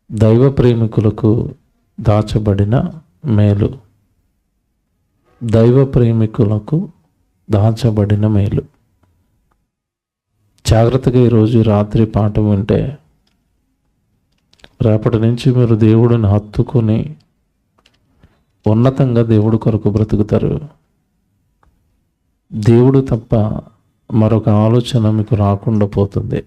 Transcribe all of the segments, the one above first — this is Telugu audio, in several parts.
దైవ ప్రేమికులకు దాచబడిన మేలు. దైవ ప్రేమికులకు దాచబడిన మేలు. జాగ్రత్తగా ఈరోజు రాత్రి పాఠం వింటే రేపటి నుంచి మీరు దేవుడిని హత్తుకొని ఉన్నతంగా దేవుడి కొరకు బ్రతుకుతారు. దేవుడు తప్ప మరొక ఆలోచన మీకు రాకుండా పోతుంది.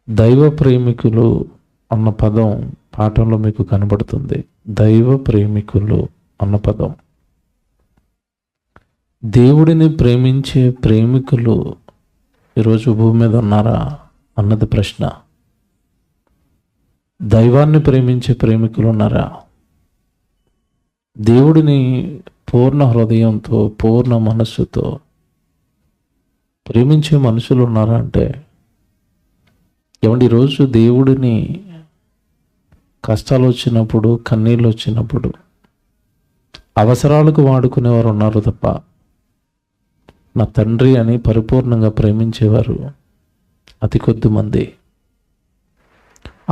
దైవ ప్రేమికులు అన్న పదం పాఠంలో మీకు కనబడుతుంది. దైవ ప్రేమికులు అన్న పదం. దేవుడిని ప్రేమించే ప్రేమికులు ఈరోజు భూమి మీద ఉన్నారా అన్నది ప్రశ్న. దైవాన్ని ప్రేమించే ప్రేమికులు ఉన్నారా? దేవుడిని పూర్ణ హృదయంతో పూర్ణ మనస్సుతో ప్రేమించే మనుషులు ఉన్నారా అంటే ఏమండి, ఈరోజు దేవుడిని కష్టాలు వచ్చినప్పుడు, కన్నీళ్ళు వచ్చినప్పుడు, అవసరాలకు వాడుకునేవారు ఉన్నారు తప్ప నా తండ్రి అని పరిపూర్ణంగా ప్రేమించేవారు అతి కొద్ది మంది.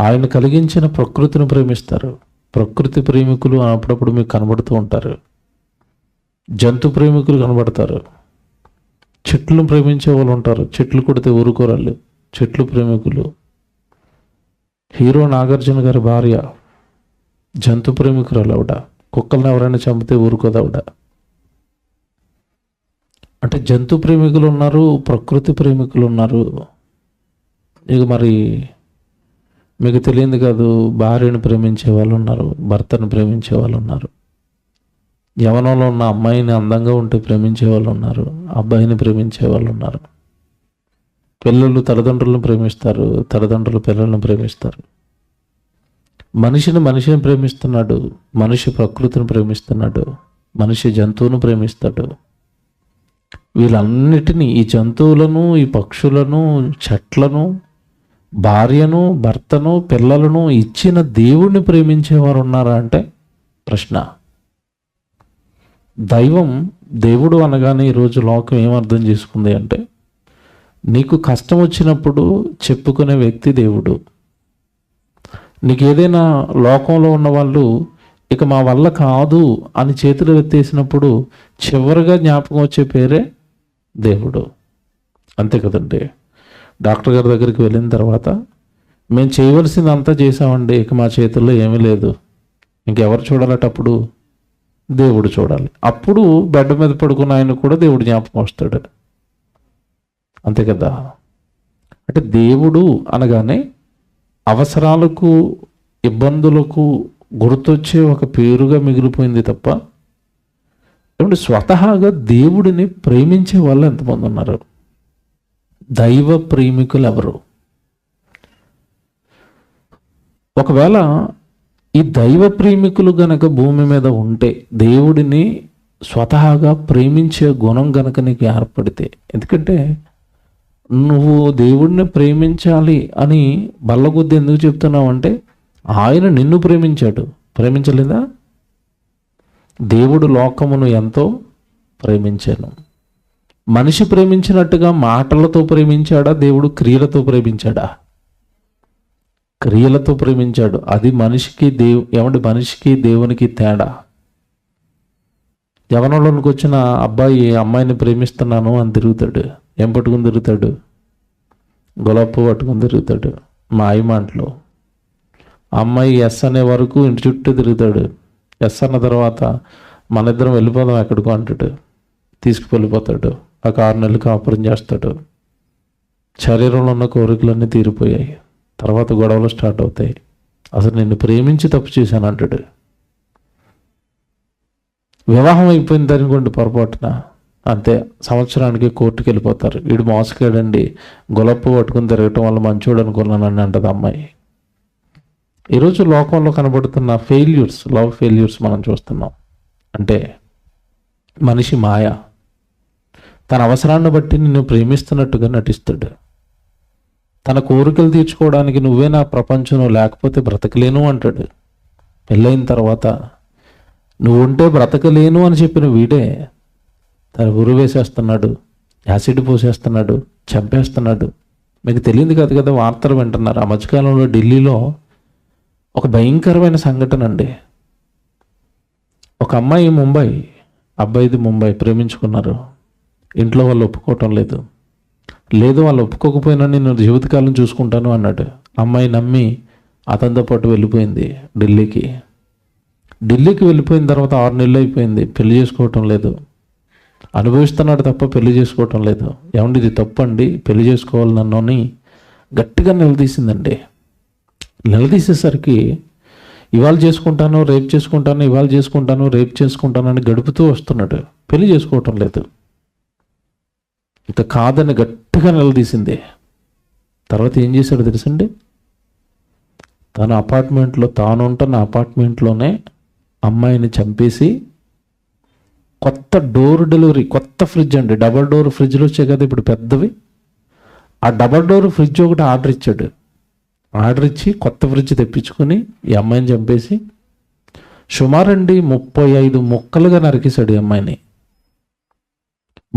ఆయన కలిగించిన ప్రకృతిని ప్రేమిస్తారు. ప్రకృతి ప్రేమికులు అప్పుడప్పుడు మీకు కనబడుతూ ఉంటారు. జంతు ప్రేమికులు కనబడతారు. చెట్లను ప్రేమించే వాళ్ళు ఉంటారు. చెట్లు కొడితే ఊరుకోరాళ్ళు చెట్లు ప్రేమికులు. హీరో నాగార్జున గారి భార్య జంతు ప్రేమికురాలు ఆవిడ. కుక్కలను ఎవరైనా చంపితే ఊరుకోదు ఆవిడ. అంటే జంతు ప్రేమికులు ఉన్నారు, ప్రకృతి ప్రేమికులు ఉన్నారు. ఇక మరి మీకు తెలియదు కాదు, భార్యను ప్రేమించే వాళ్ళు ఉన్నారు, భర్తను ప్రేమించే వాళ్ళు ఉన్నారు. యవ్వనంలో ఉన్న అమ్మాయిని అందంగా ఉంటే ప్రేమించే వాళ్ళు ఉన్నారు, అబ్బాయిని ప్రేమించే వాళ్ళు ఉన్నారు. పిల్లలు తల్లిదండ్రులను ప్రేమిస్తారు, తల్లిదండ్రులు పిల్లలను ప్రేమిస్తారు. మనిషిని ప్రేమిస్తున్నాడు, మనిషి ప్రకృతిని ప్రేమిస్తున్నాడు, మనిషి జంతువును ప్రేమిస్తాడు. వీళ్ళన్నిటినీ, ఈ జంతువులను, ఈ పక్షులను, చెట్లను, భార్యను, భర్తను, పిల్లలను ఇచ్చిన దేవుణ్ణి ప్రేమించేవారు ఉన్నారా అంటే ప్రశ్న. దేవుడు అనగానే ఈరోజు లోకం ఏమర్థం చేసుకుంది అంటే నీకు కష్టం వచ్చినప్పుడు చెప్పుకునే వ్యక్తి దేవుడు. నీకు ఏదైనా లోకంలో ఉన్న వాళ్ళు ఇక మా వల్ల కాదు అని చేతులు ఎత్తేసినప్పుడు చివరిగా జ్ఞాపకం వచ్చే పేరే దేవుడు. అంతే కదండి. డాక్టర్ గారి దగ్గరికి వెళ్ళిన తర్వాత మేము చేయవలసిందంతా చేసామండి, ఇక మా చేతుల్లో ఏమీ లేదు, ఇంకెవరు చూడాలటప్పుడు దేవుడు చూడాలి. అప్పుడు బెడ్ మీద పడుకున్న ఆయన కూడా దేవుడు జ్ఞాపకం వస్తాడు. అంతే కదా. అంటే దేవుడు అనగానే అవసరాలకు, ఇబ్బందులకు గుర్తొచ్చే ఒక పేరుగా మిగిలిపోయింది తప్ప ఏమంటే స్వతహాగా దేవుడిని ప్రేమించే వాళ్ళు ఎంతమంది ఉన్నారు? దైవ ప్రేమికులు ఎవరు? ఒకవేళ ఈ దైవ ప్రేమికులు గనక భూమి మీద ఉంటే, దేవుడిని స్వతహాగా ప్రేమించే గుణం గనక నీకు ఏర్పడితే, ఎందుకంటే నువ్వు దేవుడిని ప్రేమించాలి అని బల్లగుద్ది ఎందుకు చెప్తున్నావు అంటే ఆయన నిన్ను ప్రేమించాడు. ప్రేమించలేదా? దేవుడు లోకమును ఎంతో ప్రేమించాను. మనిషి ప్రేమించినట్టుగా మాటలతో ప్రేమించాడా? దేవుడు క్రియలతో ప్రేమించాడా? క్రియలతో ప్రేమించాడు. అది మనిషికి మనిషికి దేవునికి తేడా. యవ్వనంలోనికి వచ్చిన అబ్బాయి అమ్మాయిని ప్రేమిస్తున్నాను అని తిరుగుతాడు. ఏం పట్టుకుని తిరుగుతాడు? గులాబీ పువ్వు పట్టుకుని తిరుగుతాడు మాయమాటలో. అమ్మాయి ఎస్ అనే వరకు ఇంటి చుట్టూ తిరుగుతాడు. ఎస్ అన్న తర్వాత మన ఇద్దరం వెళ్ళిపోదాం ఎక్కడికో అంటాడు. తీసుకువెళ్ళిపోతాడు. ఒక 6 నెలలు కాపురం చేస్తాడు. శరీరంలో ఉన్న కోరికలన్నీ తీరిపోయాయి. తర్వాత గొడవలు స్టార్ట్ అవుతాయి. అసలు నిన్ను ప్రేమించి తప్పు చేశాను అంటాడు. వివాహం అయిపోయింది అనుకోండి పొరపాటున, అంతే, సంవత్సరానికి కోర్టుకు వెళ్ళిపోతారు. వీడు మోసగాడండి, గులాబీ పట్టుకుని తిరగటం వల్ల మంచోడు అనుకున్నానని అంటది అమ్మాయి. ఈరోజు లోకంలో కనబడుతున్న లవ్ ఫెయిల్యూర్స్ మనం చూస్తున్నాం. అంటే మనిషి మాయ. తన అవసరాన్ని బట్టి నిన్ను ప్రేమిస్తున్నట్టుగా నటిస్తాడు. తన కోరికలు తీర్చుకోవడానికి నువ్వే నా ప్రపంచం, లేకపోతే బ్రతకలేను అంటాడు. పెళ్ళైన తర్వాత నువ్వు ఉంటే బ్రతకలేను అని చెప్పిన వీడే తన ఉరి వేసేస్తున్నాడు, యాసిడ్ పోసేస్తున్నాడు, చంపేస్తున్నాడు. మీకు తెలియదు కాదు కదా, వార్తలు వింటున్నారు. ఆ మధ్యకాలంలో ఢిల్లీలో ఒక భయంకరమైన సంఘటన అండి. ఒక అమ్మాయి ముంబై, అబ్బాయిది ముంబై, ప్రేమించుకున్నారు. ఇంట్లో వాళ్ళు ఒప్పుకోవటం లేదు. వాళ్ళు ఒప్పుకోకపోయినా నేను జీవితకాలం చూసుకుంటాను అన్నాడు. అమ్మాయి నమ్మి అతనితో పాటు వెళ్ళిపోయింది ఢిల్లీకి. వెళ్ళిపోయిన తర్వాత 6 నెలలు అయిపోయింది, పెళ్లి చేసుకోవటం లేదు. అనుభవిస్తున్నాడు తప్ప పెళ్లి చేసుకోవటం లేదు. ఏమండి ఇది తప్పండి, పెళ్లి చేసుకోవాలి నన్ను అని గట్టిగా నిలదీసిందండి. నిలదీసేసరికి ఇవాళ చేసుకుంటాను, రేపు చేసుకుంటాను, ఇవాళ చేసుకుంటాను, రేపు చేసుకుంటాను అని గడుపుతూ వస్తున్నాడు. పెళ్లి చేసుకోవటం లేదు. ఇక కాదని గట్టిగా నిలదీసింది. తర్వాత ఏం చేశాడో తెలుసండి, తన అపార్ట్మెంట్లో, తానుంటున్న అపార్ట్మెంట్లోనే అమ్మాయిని చంపేసి కొత్త డోర్ డెలివరీ, కొత్త ఫ్రిడ్జ్ అండి, డబల్ డోర్ ఫ్రిడ్జ్లు వచ్చాయి కదా ఇప్పుడు పెద్దవి, ఆ డబల్ డోర్ ఫ్రిడ్జ్ ఒకటి ఆర్డర్ ఇచ్చాడు. ఆర్డర్ ఇచ్చి కొత్త ఫ్రిడ్జ్ తెప్పించుకొని ఈ అమ్మాయిని చంపేసి సుమారండి 35 ముక్కలుగా నరికేశాడు. ఈ అమ్మాయిని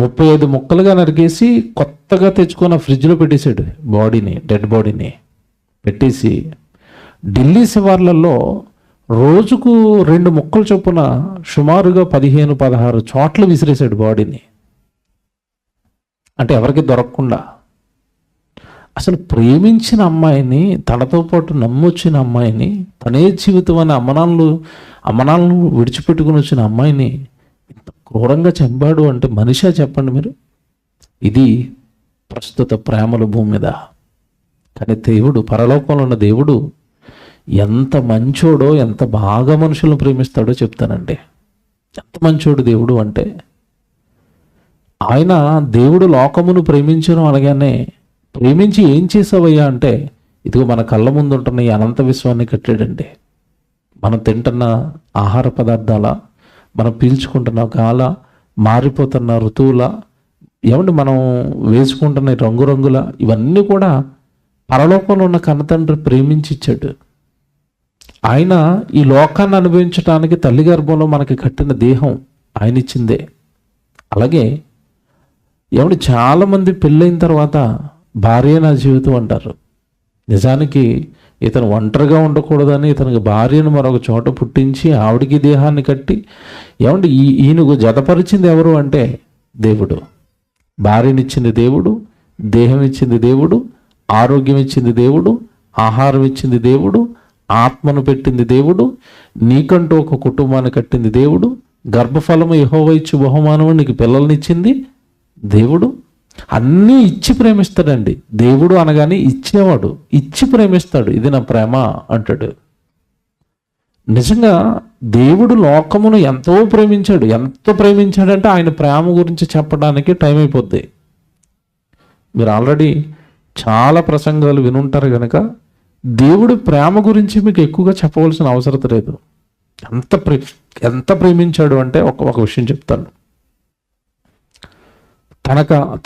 35 ముక్కలుగా నరికేసి కొత్తగా తెచ్చుకొని ఫ్రిడ్జ్లో పెట్టేశాడు. బాడీని, డెడ్ బాడీని పెట్టేసి ఢిల్లీ శివార్లలో రోజుకు 2 ముక్కలు చొప్పున సుమారుగా 15-16 చోట్ల విసిరేశాడు బాడీని. అంటే ఎవరికి దొరకకుండా. అసలు ప్రేమించిన అమ్మాయిని, తనతో పాటు నమ్మొచ్చిన అమ్మాయిని, తనే జీవితం అనే అమ్మనాలను విడిచిపెట్టుకుని వచ్చిన అమ్మాయిని ఇంత క్రూరంగా చంపాడు అంటే మనిషా చెప్పండి మీరు? ఇది ప్రస్తుత ప్రేమల భూమి మీద. కానీ దేవుడు, పరలోకంలో ఉన్న దేవుడు ఎంత మంచోడో, ఎంత బాగా మనుషులను ప్రేమిస్తాడో చెప్తానండి. ఎంత మంచోడు దేవుడు అంటే, ఆయన దేవుడు లోకమును ప్రేమించడం అనగానే, ప్రేమించి ఏం చేసావయ్యా అంటే, ఇదిగో మన కళ్ళ ముందు ఉంటున్న ఈ అనంత విశ్వాన్ని కట్టాడండి. మనం తింటున్న ఆహార పదార్థాల, మనం పీల్చుకుంటున్న గాల, మారిపోతున్న ఋతువుల, ఏమంటే మనం వేసుకుంటున్న రంగురంగుల, ఇవన్నీ కూడా పరలోకంలో ఉన్న కన్నతండ్రి ప్రేమించి ఇచ్చాడు. ఆయన ఈ లోకాన్ని అనుభవించడానికి తల్లి గర్భంలో మనకి కట్టిన దేహం ఆయన ఇచ్చిందే. అలాగే ఏమంటే చాలామంది పెళ్ళైన తర్వాత భార్య నా జీవితం అంటారు. నిజానికి ఇతను ఒంటరిగా ఉండకూడదని ఇతనికి భార్యను మరొక చోట పుట్టించి ఆవిడికి దేహాన్ని కట్టి, ఏమంటే ఈయనకు జతపరిచింది ఎవరు అంటే దేవుడు. భార్యనిచ్చింది దేవుడు, దేహం ఇచ్చింది దేవుడు, ఆరోగ్యం ఇచ్చింది దేవుడు, ఆహారం ఇచ్చింది దేవుడు, ఆత్మను పెట్టింది దేవుడు, నీకంటూ ఒక కుటుంబాన్ని కట్టింది దేవుడు, గర్భఫలము యెహోవా ఇచ్చు బహుమానము, నీకు పిల్లల్నిచ్చింది దేవుడు. అన్నీ ఇచ్చి ప్రేమిస్తాడండి దేవుడు అనగానే, ఇచ్చేవాడు, ఇచ్చి ప్రేమిస్తాడు. ఇది నా ప్రేమ అంటాడు. నిజంగా దేవుడు లోకమును ఎంతో ప్రేమించాడు. ఎంత ప్రేమించాడంటే ఆయన ప్రేమ గురించి చెప్పడానికి టైం అయిపోద్ది. మీరు ఆల్రెడీ చాలా ప్రసంగాలు వినుంటారు కనుక దేవుడి ప్రేమ గురించి మీకు ఎక్కువగా చెప్పవలసిన అవసరం లేదు. ఎంత ప్రేమించాడు అంటే ఒక విషయం చెప్తాను.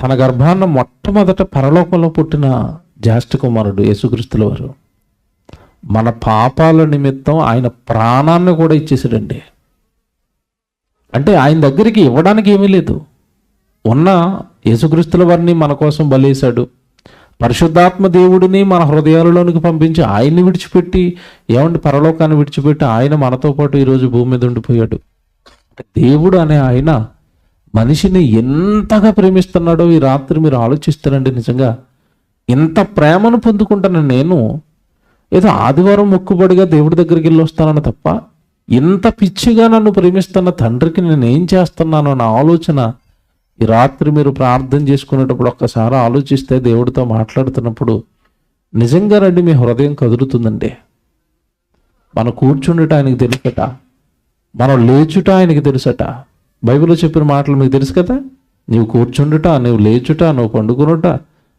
తన గర్భాన్న మొట్టమొదట పరలోకంలో పుట్టిన జ్యేష్ఠ కుమారుడు యేసుక్రీస్తుల వారు మన పాపాల నిమిత్తం ఆయన ప్రాణాన్ని కూడా ఇచ్చేసాడండి. అంటే ఆయన దగ్గరికి ఇవ్వడానికి ఏమీ లేదు. ఉన్న యేసుక్రీస్తుల వారిని మన కోసం బలేశాడు. పరిశుద్ధాత్మ దేవుడిని మన హృదయాలలోనికి పంపించి ఆయన్ని విడిచిపెట్టి, ఏమంటే పరలోకాన్ని విడిచిపెట్టి ఆయన మనతో పాటు ఈరోజు భూమి మీద ఉండిపోయాడు. దేవుడు అనే ఆయన మనిషిని ఎంతగా ప్రేమిస్తున్నాడో ఈ రాత్రి మీరు ఆలోచిస్తారండి. నిజంగా ఇంత ప్రేమను పొందుకుంటాను నేను, ఏదో ఆదివారం మొక్కుబడిగా దేవుడి దగ్గరికి వెళ్ళి వస్తానని తప్ప, ఇంత పిచ్చిగా నన్ను ప్రేమిస్తున్న తండ్రికి నేను ఏం చేస్తున్నాను అన్న ఆలోచన ఈ రాత్రి మీరు ప్రార్థన చేసుకునేటప్పుడు ఒక్కసారి ఆలోచిస్తే, దేవుడితో మాట్లాడుతున్నప్పుడు నిజంగా రండి మీ హృదయం కదులుతుందండి. మనం కూర్చుండట ఆయనకి తెలుసట, మనం లేచుట ఆయనకి తెలుసట. బైబిల్లో చెప్పిన మాటలు మీకు తెలుసు కదా. నీవు కూర్చుండుట, నువ్వు లేచుట, నువ్వు పండుకునుట,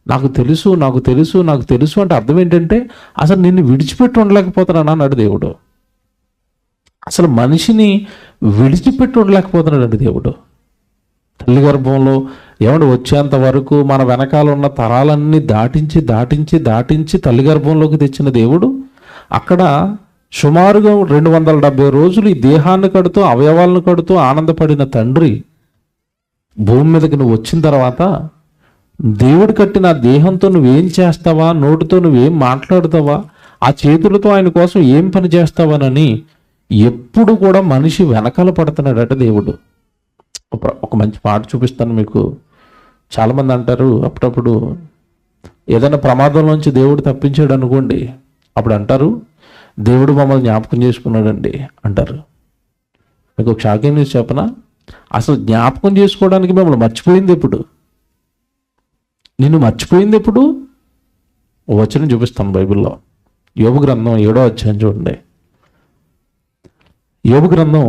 నాకు తెలుసు, నాకు తెలుసు, నాకు తెలుసు అంటే అర్థం ఏంటంటే అసలు నిన్ను విడిచిపెట్టి ఉండలేకపోతున్నాను అన్నాడు దేవుడు. అసలు మనిషిని విడిచిపెట్టి ఉండలేకపోతున్నాడు అండి దేవుడు. తల్లి గర్భంలో ఏమంటే వచ్చేంత వరకు మన వెనకాల ఉన్న తరాలన్నీ దాటించి దాటించి దాటించి తల్లి గర్భంలోకి తెచ్చిన దేవుడు అక్కడ సుమారుగా 270 రోజులు ఈ దేహాన్ని కడుతూ అవయవాలను కడుతూ ఆనందపడిన తండ్రి భూమి మీదకి నువ్వు వచ్చిన తర్వాత దేవుడు కట్టిన ఆ దేహంతో నువ్వేం చేస్తావా, నోటితో నువ్వేం మాట్లాడతావా, ఆ చేతులతో ఆయన కోసం ఏం పని చేస్తావానని ఎప్పుడు కూడా మనిషి వెనకాల పడుతున్నాడట దేవుడు. ఒక మంచి పాట చూపిస్తాను మీకు. చాలామంది అంటారు అప్పుడప్పుడు ఏదైనా ప్రమాదంలోంచి దేవుడు తప్పించాడు అనుకోండి, అప్పుడు అంటారు దేవుడు మమ్మల్ని జ్ఞాపకం చేసుకున్నాడండి అంటారు. మీకు ఒక షాకింగ్ న్యూస్ చెప్పనా? అసలు జ్ఞాపకం చేసుకోవడానికి మిమ్మల్ని మర్చిపోయింది ఎప్పుడు? నిన్ను మర్చిపోయింది ఎప్పుడు? వచనం చూపిస్తాను బైబిల్లో. యోబు గ్రంథం 7వ అధ్యాయం చూడండి. యోబు గ్రంథం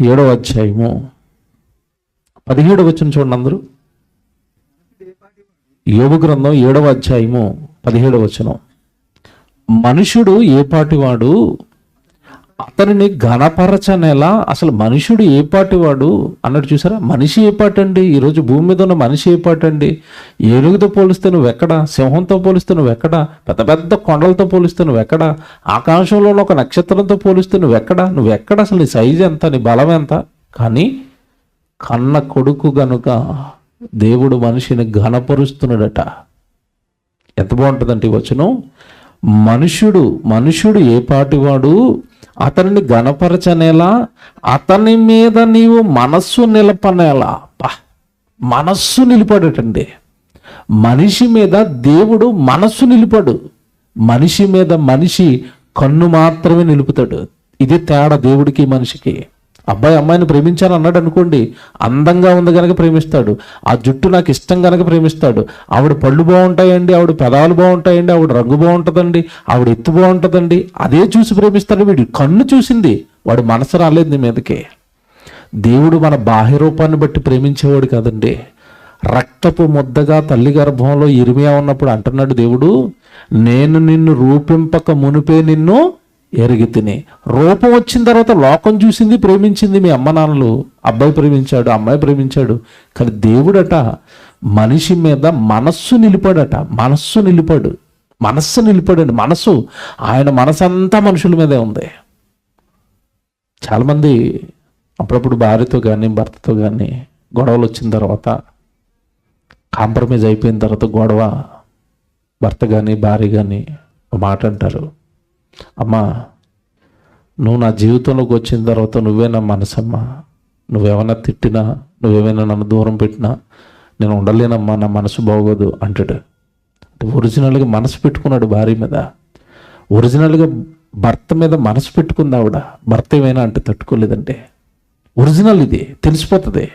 7వ అధ్యాయము 17వ వచనం చూడండి అందరూ. యోబు గ్రంథం 7వ అధ్యాయము 17వ వచనం. మనుషుడు ఏ పాటివాడు, అతనిని ఘనపరచనేలా. అసలు మనుషుడు ఏ పాటివాడు అన్నట్టు చూసారా? మనిషి ఏ పాటండి? ఈరోజు భూమి మీద ఉన్న మనిషి ఏ పాటండి? ఏనుగుతో పోలిస్తే నువ్వెక్కడ? సింహంతో పోలిస్తే నువ్వెక్కడ? పెద్ద పెద్ద కొండలతో పోలిస్తే నువ్వెక్కడ? ఆకాశంలో ఉన్న ఒక నక్షత్రంతో పోలిస్తే నువ్వెక్కడ? అసలు నీ సైజు ఎంత, నీ బలం ఎంత? కానీ కన్న కొడుకు గనుక దేవుడు మనిషిని ఘనపరుస్తున్నాడట. ఎంత బాగుంటుందంటే ఈ వచనం. మనుష్యుడు ఏ పాటివాడు, అతనిని ఘనపరచనేలా, అతని మీద నీవు మనస్సు నిలపనేలా. మనస్సు నిలిపాడటండి. మనిషి మీద దేవుడు మనస్సు నిలిపాడు. మనిషి మీద మనిషి కన్ను మాత్రమే నిలుపుతాడు. ఇది తేడా దేవుడికి మనిషికి. అబ్బాయి అమ్మాయిని ప్రేమించాను అన్నాడు అనుకోండి, అందంగా ఉంది కనుక ప్రేమిస్తాడు. ఆ జుట్టు నాకు ఇష్టం కనుక ప్రేమిస్తాడు. ఆవిడ పళ్ళు బాగుంటాయండి, ఆవిడ పెదాలు బాగుంటాయండి, ఆవిడ రంగు బాగుంటుందండి, ఆవిడ ఎత్తు బాగుంటుందండి, అదే చూసి ప్రేమిస్తాడు. వీడి కన్ను చూసింది, వాడు మనసు రాలేదు నీ మీదకి. దేవుడు మన బాహ్య రూపాన్ని బట్టి ప్రేమించేవాడు కాదండి. రక్తపు ముద్దగా తల్లి గర్భంలో ఇర్మియా ఉన్నప్పుడు అంటున్నాడు దేవుడు, నేను నిన్ను రూపింపక మునిపే నిన్ను ఎరిగి తిని. రూపం వచ్చిన తర్వాత లోకం చూసింది, ప్రేమించింది. మీ అమ్మ నాన్నలు అబ్బాయి ప్రేమించాడు, అమ్మాయి ప్రేమించాడు. కానీ దేవుడట మనిషి మీద మనస్సు నిలిపాడట. మనస్సు నిలిపాడండి. మనస్సు, ఆయన మనసంతా మనుషుల మీదే ఉంది. చాలామంది అప్పుడప్పుడు భార్యతో కానీ భర్తతో కానీ గొడవలు వచ్చిన తర్వాత, కాంప్రమైజ్ అయిపోయిన తర్వాత గొడవ, భర్త కానీ భార్య కానీ ఒక మాట అంటారు, అమ్మా నువ్వు నా జీవితంలోకి వచ్చిన తర్వాత నువ్వే నా మనసమ్మా, నువ్వేమైనా తిట్టినా, నువ్వేమైనా నన్ను దూరం పెట్టినా నేను ఉండలేనమ్మా, నా మనసు బాగోదు అంటాడు. ఒరిజినల్గా మనసు పెట్టుకున్నాడు భార్య మీద. ఒరిజినల్గా భర్త మీద మనసు పెట్టుకుంది ఆవిడ. భర్త ఏమైనా అంటే తట్టుకోలేదంటే ఒరిజినల్ ఇది తెలిసిపోతుంది,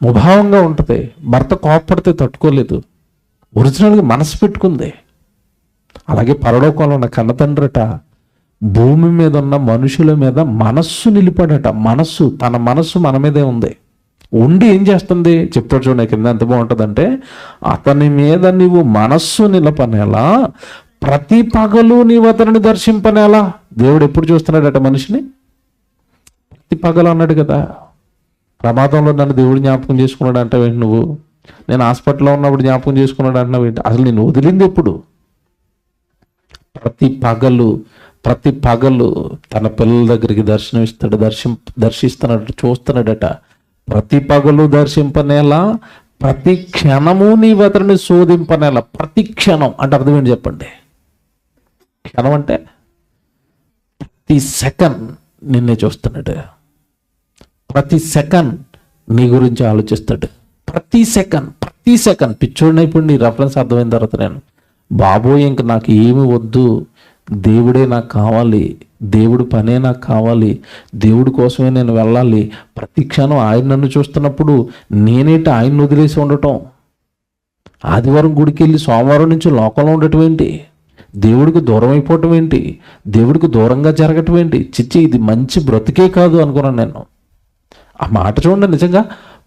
ముభావంగా ఉంటుంది. భర్త కోపడితే తట్టుకోలేదు, ఒరిజినల్గా మనసు పెట్టుకుంది. అలాగే పరలోకంలో ఉన్న కన్నతండ్రట భూమి మీద ఉన్న మనుషుల మీద మనస్సు నిలిపాడట. తన మనస్సు మన మీదే ఉంది. ఉండి ఏం చేస్తుంది చెప్తాడు చూడండి కింద. ఎంత బాగుంటుందంటే, అతని మీద నీవు మనస్సు నిలపనేలా, ప్రతి పగలు నీవు అతనిని దర్శింపనేలా. దేవుడు ఎప్పుడు చూస్తున్నాడట మనిషిని? ప్రతి పగలు అన్నాడు కదా. ప్రమాదంలో నన్ను దేవుడు జ్ఞాపకం చేసుకున్నాడు అంటావేంటి నువ్వు? నేను హాస్పిటల్లో ఉన్నప్పుడు జ్ఞాపకం చేసుకున్నాడు అంటున్నావేంటి? అసలు నేను వదిలింది ఎప్పుడు? ప్రతి పగలు తన పిల్లల దగ్గరికి దర్శనమిస్తాడు, దర్శిస్తున్నాడు, చూస్తున్నాడట. ప్రతి పగలు దర్శింపనేలా, ప్రతి క్షణము నీవు అతనిని శోధింపనేలా. ప్రతి క్షణం అంటే అర్థం ఏంటి చెప్పండి? క్షణం అంటే ప్రతి సెకండ్ నిన్నే చూస్తున్నాడు. ప్రతి సెకండ్ నీ గురించి ఆలోచిస్తాడు. ప్రతి సెకండ్ పిచ్చోడిని అయిపోయింది. నీ రెఫరెన్స్ అర్థమైన తర్వాత నేను, బాబోయ్ ఇంక నాకు ఏమి వద్దు, దేవుడే నాకు కావాలి, దేవుడు పనే నాకు కావాలి, దేవుడి కోసమే నేను వెళ్ళాలి. ప్రతి క్షణం ఆయన నన్ను చూస్తున్నప్పుడు నేనేంటి ఆయన్ని వదిలేసి ఉండటం? ఆదివారం గుడికి వెళ్ళి సోమవారం నుంచి లోకంలో ఉండటం ఏంటి? దేవుడికి దూరం అయిపోవటం ఏంటి? దేవుడికి దూరంగా జరగటం ఏంటి? చిచ్చి, ఇది మంచి బ్రతికే కాదు అనుకున్నాను నేను. ఆ మాట చూడండి, నిజంగా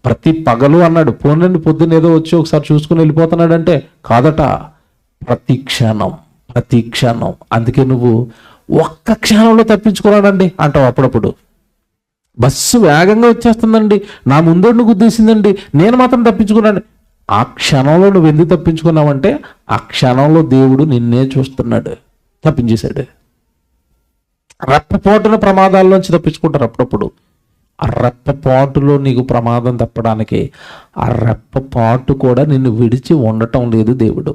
ప్రతి పగలు అన్నాడు. పోనండి పొద్దున్న ఏదో వచ్చి ఒకసారి చూసుకుని వెళ్ళిపోతున్నాడంటే కాదట. ప్రతి క్షణం. అందుకే నువ్వు ఒక్క క్షణంలో తప్పించుకున్నాడండి అంటావు. అప్పుడప్పుడు బస్సు వేగంగా వచ్చేస్తుందండి, నా ముందు గుద్దేసిందండి, నేను మాత్రం తప్పించుకున్నాను. ఆ క్షణంలో నువ్వు ఎందుకు తప్పించుకున్నావంటే, ఆ క్షణంలో దేవుడు నిన్నే చూస్తున్నాడు, తప్పించేశాడు. రెప్పపోటున ప్రమాదాల్లోంచి తప్పించుకుంటారు అప్పుడప్పుడు. ఆ రెప్పపాటులో నీకు ప్రమాదం తప్పడానికి ఆ రెప్పపాటు కూడా నిన్ను విడిచి ఉండటం లేదు దేవుడు.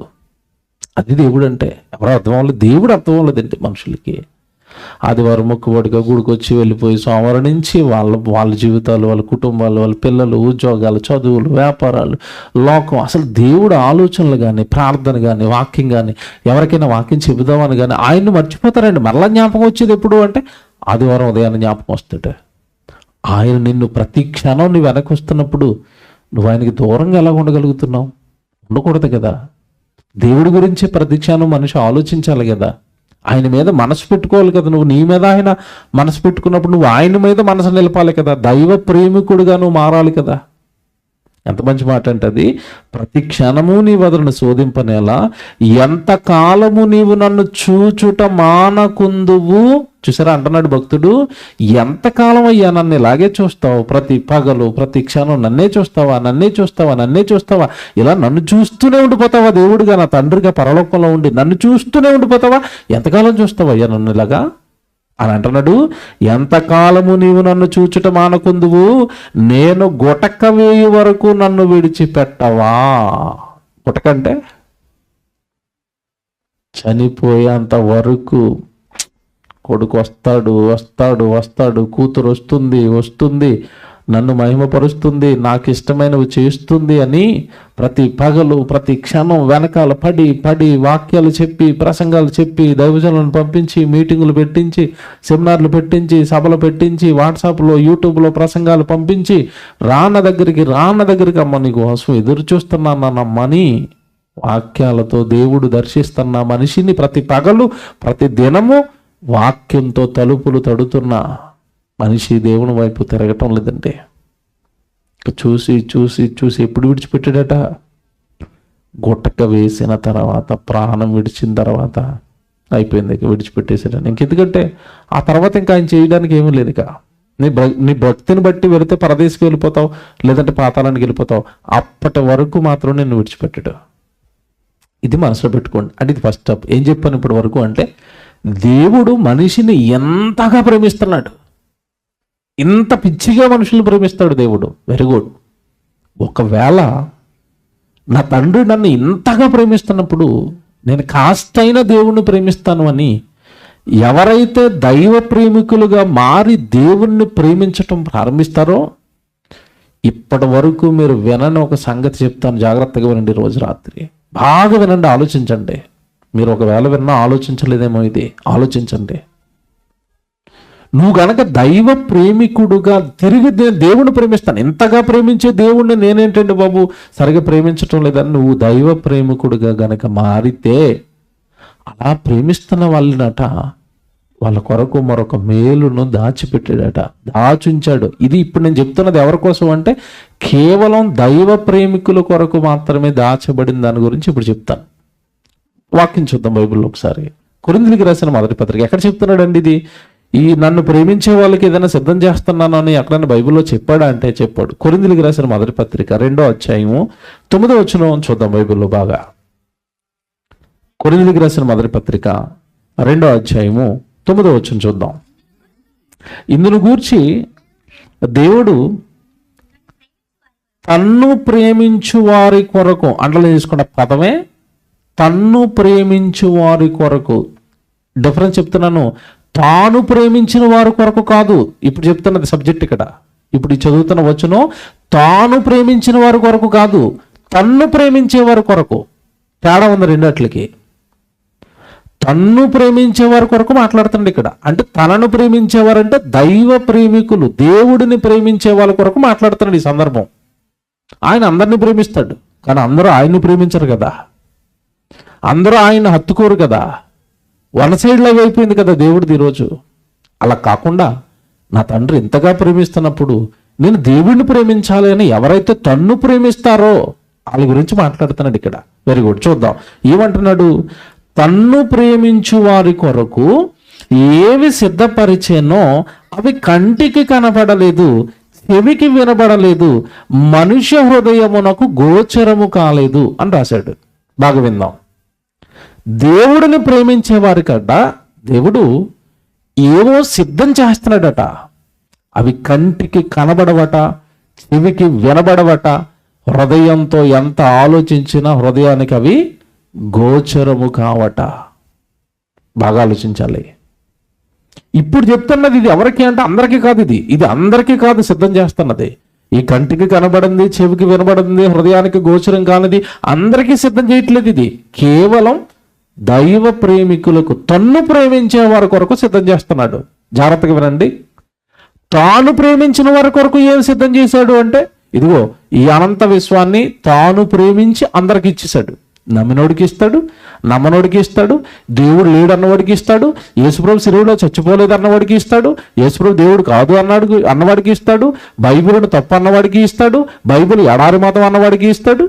అది దేవుడు అంటే ఎవరో అర్థం అవ్వలేదు, దేవుడు అర్థం అవ్వలేదండి మనుషులకి. ఆదివారం మొక్కుబడిగా గుడికి వచ్చి వెళ్ళిపోయి సోమవారం నుంచి వాళ్ళ జీవితాలు, వాళ్ళ కుటుంబాలు, వాళ్ళ పిల్లలు, ఉద్యోగాలు, చదువులు, వ్యాపారాలు, లోకం, అసలు దేవుడు ఆలోచనలు కానీ, ప్రార్థన కానీ, వాక్యం కానీ, ఎవరికైనా వాక్యం చెబుదామని కానీ ఆయన్ని మర్చిపోతారండి. మరలా జ్ఞాపకం వచ్చేది ఎప్పుడు అంటే ఆదివారం ఉదయాన్నే జ్ఞాపకం వస్తాడు. ఆయన నిన్ను ప్రతి క్షణం నువ్వు వెనక్కి వస్తున్నప్పుడు నువ్వు ఆయనకి దూరంగా ఎలా ఉండగలుగుతున్నావు? ఉండకూడదు కదా. దేవుడి గురించి ప్రతి క్షణం మనిషి ఆలోచించాలి కదా. ఆయన మీద మనసు పెట్టుకోవాలి కదా. నువ్వు నీ మీద ఆయన మనసు పెట్టుకున్నప్పుడు నువ్వు ఆయన మీద మనసు నిలపాలి కదా. దైవ ప్రేమికుడుగా నువ్వు మారాలి కదా. ఎంత మంచి మాట అంటే అది, ప్రతి క్షణము నీ వదలను శోధింపనేలా ఎంతకాలము నీవు నన్ను చూచుట మానకుందువు. చూసారా అంటున్నాడు భక్తుడు, ఎంతకాలం అయ్యా నన్ను ఇలాగే చూస్తావు? ప్రతి పగలు ప్రతి క్షణం నన్నే చూస్తావా, నన్నే చూస్తావా, నన్నే చూస్తావా? ఇలా నన్ను చూస్తూనే ఉండిపోతావా? దేవుడుగా నా తండ్రిగా పరలోకంలో ఉండి నన్ను చూస్తూనే ఉండిపోతావా? ఎంతకాలం చూస్తావా అయ్యా నన్ను ఇలాగా అని అంటున్నాడు. ఎంతకాలము నీవు నన్ను చూచుట మానకుందువు, నేను గుటక వేయి వరకు నన్ను విడిచిపెట్టవా. గుటక అంటే చనిపోయేంత వరకు. కొడుకు వస్తాడు, కూతురు వస్తుంది, నన్ను మహిమపరుస్తుంది, నాకు ఇష్టమైనవి చేస్తుంది అని ప్రతి పగలు ప్రతి క్షణం వెనకాల పడి వాక్యాలు చెప్పి, ప్రసంగాలు చెప్పి, దైవజనులను పంపించి, మీటింగులు పెట్టించి, సెమినార్లు పెట్టించి, సభలు పెట్టించి, వాట్సాప్లో యూట్యూబ్లో ప్రసంగాలు పంపించి, రాన్న దగ్గరికి అమ్మ నీకు కోసం ఎదురు చూస్తున్నానమ్మని వాక్యాలతో దేవుడు దర్శిస్తున్న మనిషిని ప్రతి పగలు ప్రతి దినము వాక్యంతో తలుపులు తడుతున్న మనిషి దేవుని వైపు తిరగటం లేదంటే చూసి ఎప్పుడు విడిచిపెట్టాడట? గుట్టక వేసిన తర్వాత, ప్రాణం విడిచిన తర్వాత అయిపోయింది, విడిచిపెట్టేసాడని. ఇంకెందుకంటే ఆ తర్వాత ఇంకా ఆయన చేయడానికి ఏమీ లేదు. ఇక నీ భక్తిని బట్టి వెళితే పరదేశికి వెళ్ళిపోతావు, లేదంటే పాతాళానికి వెళ్ళిపోతావు. అప్పటి వరకు మాత్రం నిన్ను విడిచిపెట్టాడు. ఇది మనసులో పెట్టుకోండి. అంటే ఇది ఫస్ట్ స్టెప్. ఏం చెప్పాను ఇప్పటి వరకు అంటే, దేవుడు మనిషిని ఎంతగా ప్రేమిస్తున్నాడు, ఇంత పిచ్చిగా మనుషులు ప్రేమిస్తాడు దేవుడు. Very good. ఒకవేళ నా తండ్రి నన్ను ఇంతగా ప్రేమిస్తున్నప్పుడు నేను కాస్తైనా దేవుణ్ణి ప్రేమిస్తాను అని ఎవరైతే దైవ ప్రేమికులుగా మారి దేవుణ్ణి ప్రేమించటం ప్రారంభిస్తారో, ఇప్పటి వరకు మీరు వినని ఒక సంగతి చెప్తాను, జాగ్రత్తగా వినండి. రోజు రాత్రి బాగా వినండి, ఆలోచించండి. మీరు ఒకవేళ విన్నా ఆలోచించలేదేమో, ఇది ఆలోచించండి. నువ్వు గనక దైవ ప్రేమికుడుగా తిరిగి దేవుణ్ణి ప్రేమిస్తాను, ఇంతగా ప్రేమించే దేవుణ్ణి నేనేంటండి బాబు సరిగా ప్రేమించటం లేదని నువ్వు దైవ ప్రేమికుడుగా గనక మారితే, అలా ప్రేమిస్తున్న వాళ్ళనట వాళ్ళ కొరకు మరొక మేలును దాచిపెట్టాడట, దాచుంచాడు. ఇది ఇప్పుడు నేను చెప్తున్నది ఎవరి కోసం అంటే కేవలం దైవ ప్రేమికుల కొరకు మాత్రమే దాచబడిన దాని గురించి ఇప్పుడు చెప్తాను. వాక్యం చూద్దాం బైబిల్లో ఒకసారి. కొరింథీయులకు రాసిన మొదటి పత్రిక. ఎక్కడ చెప్తున్నాడండి ఇది? ఈ నన్ను ప్రేమించే వాళ్ళకి ఏదైనా సిద్ధం చేస్తున్నాను అని ఎక్కడైనా బైబిల్లో చెప్పాడా అంటే చెప్పాడు. కొరింథీయులకు రాసిన మొదటి పత్రిక 2వ అధ్యాయము 9వ వచనం చూద్దాం బైబిల్లో బాగా. కొరింథీయులకు రాసిన మొదటి పత్రిక 2వ అధ్యాయము 9వ వచనం చూద్దాం. ఇందును గూర్చి దేవుడు తన్ను ప్రేమించు వారి కొరకు, అండలో తీసుకున్న పదమే తన్ను ప్రేమించు వారి కొరకు. డిఫరెన్స్ చెప్తున్నాను, తాను ప్రేమించిన వారి కొరకు కాదు. ఇప్పుడు చెప్తున్నది సబ్జెక్ట్ ఇక్కడ. ఇప్పుడు ఈ చదువుతున్న వచనం తాను ప్రేమించిన వారి కొరకు కాదు, తన్ను ప్రేమించే వారి కొరకు. తేడా ఉంది రెండట్లకి. తన్ను ప్రేమించే వారి కొరకు మాట్లాడుతుంది ఇక్కడ. అంటే తనను ప్రేమించేవారంటే దైవ ప్రేమికులు, దేవుడిని ప్రేమించే వాళ్ళ కొరకు మాట్లాడుతున్నాడు ఈ సందర్భం. ఆయన అందరినీ ప్రేమిస్తాడు, కానీ అందరూ ఆయన్ని ప్రేమించరు కదా, అందరూ ఆయన హత్తుకోరు కదా. వన్ సైడ్ లాగా అయిపోయింది కదా దేవుడిది ఈరోజు. అలా కాకుండా నా తండ్రి ఇంతగా ప్రేమిస్తున్నప్పుడు నేను దేవుడిని ప్రేమించాలి అని ఎవరైతే తన్ను ప్రేమిస్తారో వాళ్ళ గురించి మాట్లాడుతున్నాడు ఇక్కడ. Very good. చూద్దాం ఏమంటున్నాడు. తన్ను ప్రేమించు వారి కొరకు ఏవి సిద్ధపరిచేనో అవి కంటికి కనబడలేదు, చెవికి వినబడలేదు, మనుష్య హృదయమునకు గోచరము కాలేదు అని రాశాడు. బాగా విందాం. దేవుడిని ప్రేమించే వారికట దేవుడు ఏవో సిద్ధం చేస్తున్నాడట. అవి కంటికి కనబడవట, చెవికి వినబడవట, హృదయంతో ఎంత ఆలోచించినా హృదయానికి అవి గోచరము కావట. బాగా ఆలోచించాలి. ఇప్పుడు చెప్తున్నది ఇది ఎవరికి అంటే అందరికీ కాదు. ఇది అందరికీ కాదు సిద్ధం చేస్తున్నది. ఈ కంటికి కనబడింది, చెవికి వినబడింది, హృదయానికి గోచరం కానిది అందరికీ సిద్ధం చేయట్లేదు. ఇది కేవలం దైవ ప్రేమికులకు, తన్ను ప్రేమించే వారి కొరకు సిద్ధం చేస్తున్నాడు. జాగ్రత్తగా వినండి. తాను ప్రేమించిన వారి కొరకు ఏం సిద్ధం చేశాడు అంటే, ఇదిగో ఈ అనంత విశ్వాన్ని తాను ప్రేమించి అందరికి ఇచ్చేశాడు. నమ్మినోడికి ఇస్తాడు, నమ్మనోడికి ఇస్తాడు, దేవుడు లేడు అన్నవాడికి ఇస్తాడు, యేసుప్రభు శిలువలో చచ్చిపోలేదు అన్నవాడికి ఇస్తాడు, యేసుప్రభు దేవుడు కాదు అన్నవాడికి ఇస్తాడు, బైబిల్ను తప్పు అన్నవాడికి ఇస్తాడు, బైబిల్ ఎడారి మతం అన్నవాడికి ఇస్తాడు,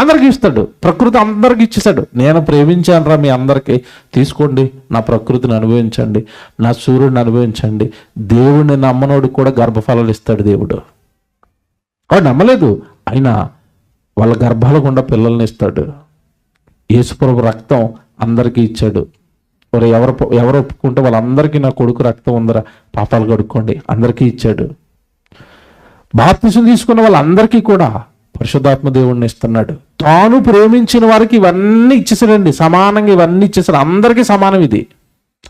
అందరికి ఇస్తాడు. ప్రకృతి అందరికి ఇచ్చేసాడు. నేను ప్రేమించాను రా మీ అందరికీ, తీసుకోండి, నా ప్రకృతిని అనుభవించండి, నా సూర్యుడిని అనుభవించండి. దేవుడిని నమ్మనోడికి కూడా గర్భఫలాలు ఇస్తాడు దేవుడు. వాడు నమ్మలేదు, అయినా వాళ్ళ గర్భాల గుండా పిల్లల్ని ఇస్తాడు. యేసుప్రభు రక్తం అందరికీ ఇచ్చాడు. ఎవరు ఒప్పుకుంటే వాళ్ళందరికీ నా కొడుకు రక్తం ఉందరా, పాపాలు కడుక్కోండి, అందరికీ ఇచ్చాడు. బాప్తిసం తీసుకున్న వాళ్ళందరికీ కూడా పరిశుద్ధాత్మ దేవుడిని ఇస్తున్నాడు. తాను ప్రేమించిన వారికి ఇవన్నీ ఇచ్చేసాడండి, సమానంగా ఇవన్నీ ఇచ్చేసాడు. అందరికీ సమానం ఇది.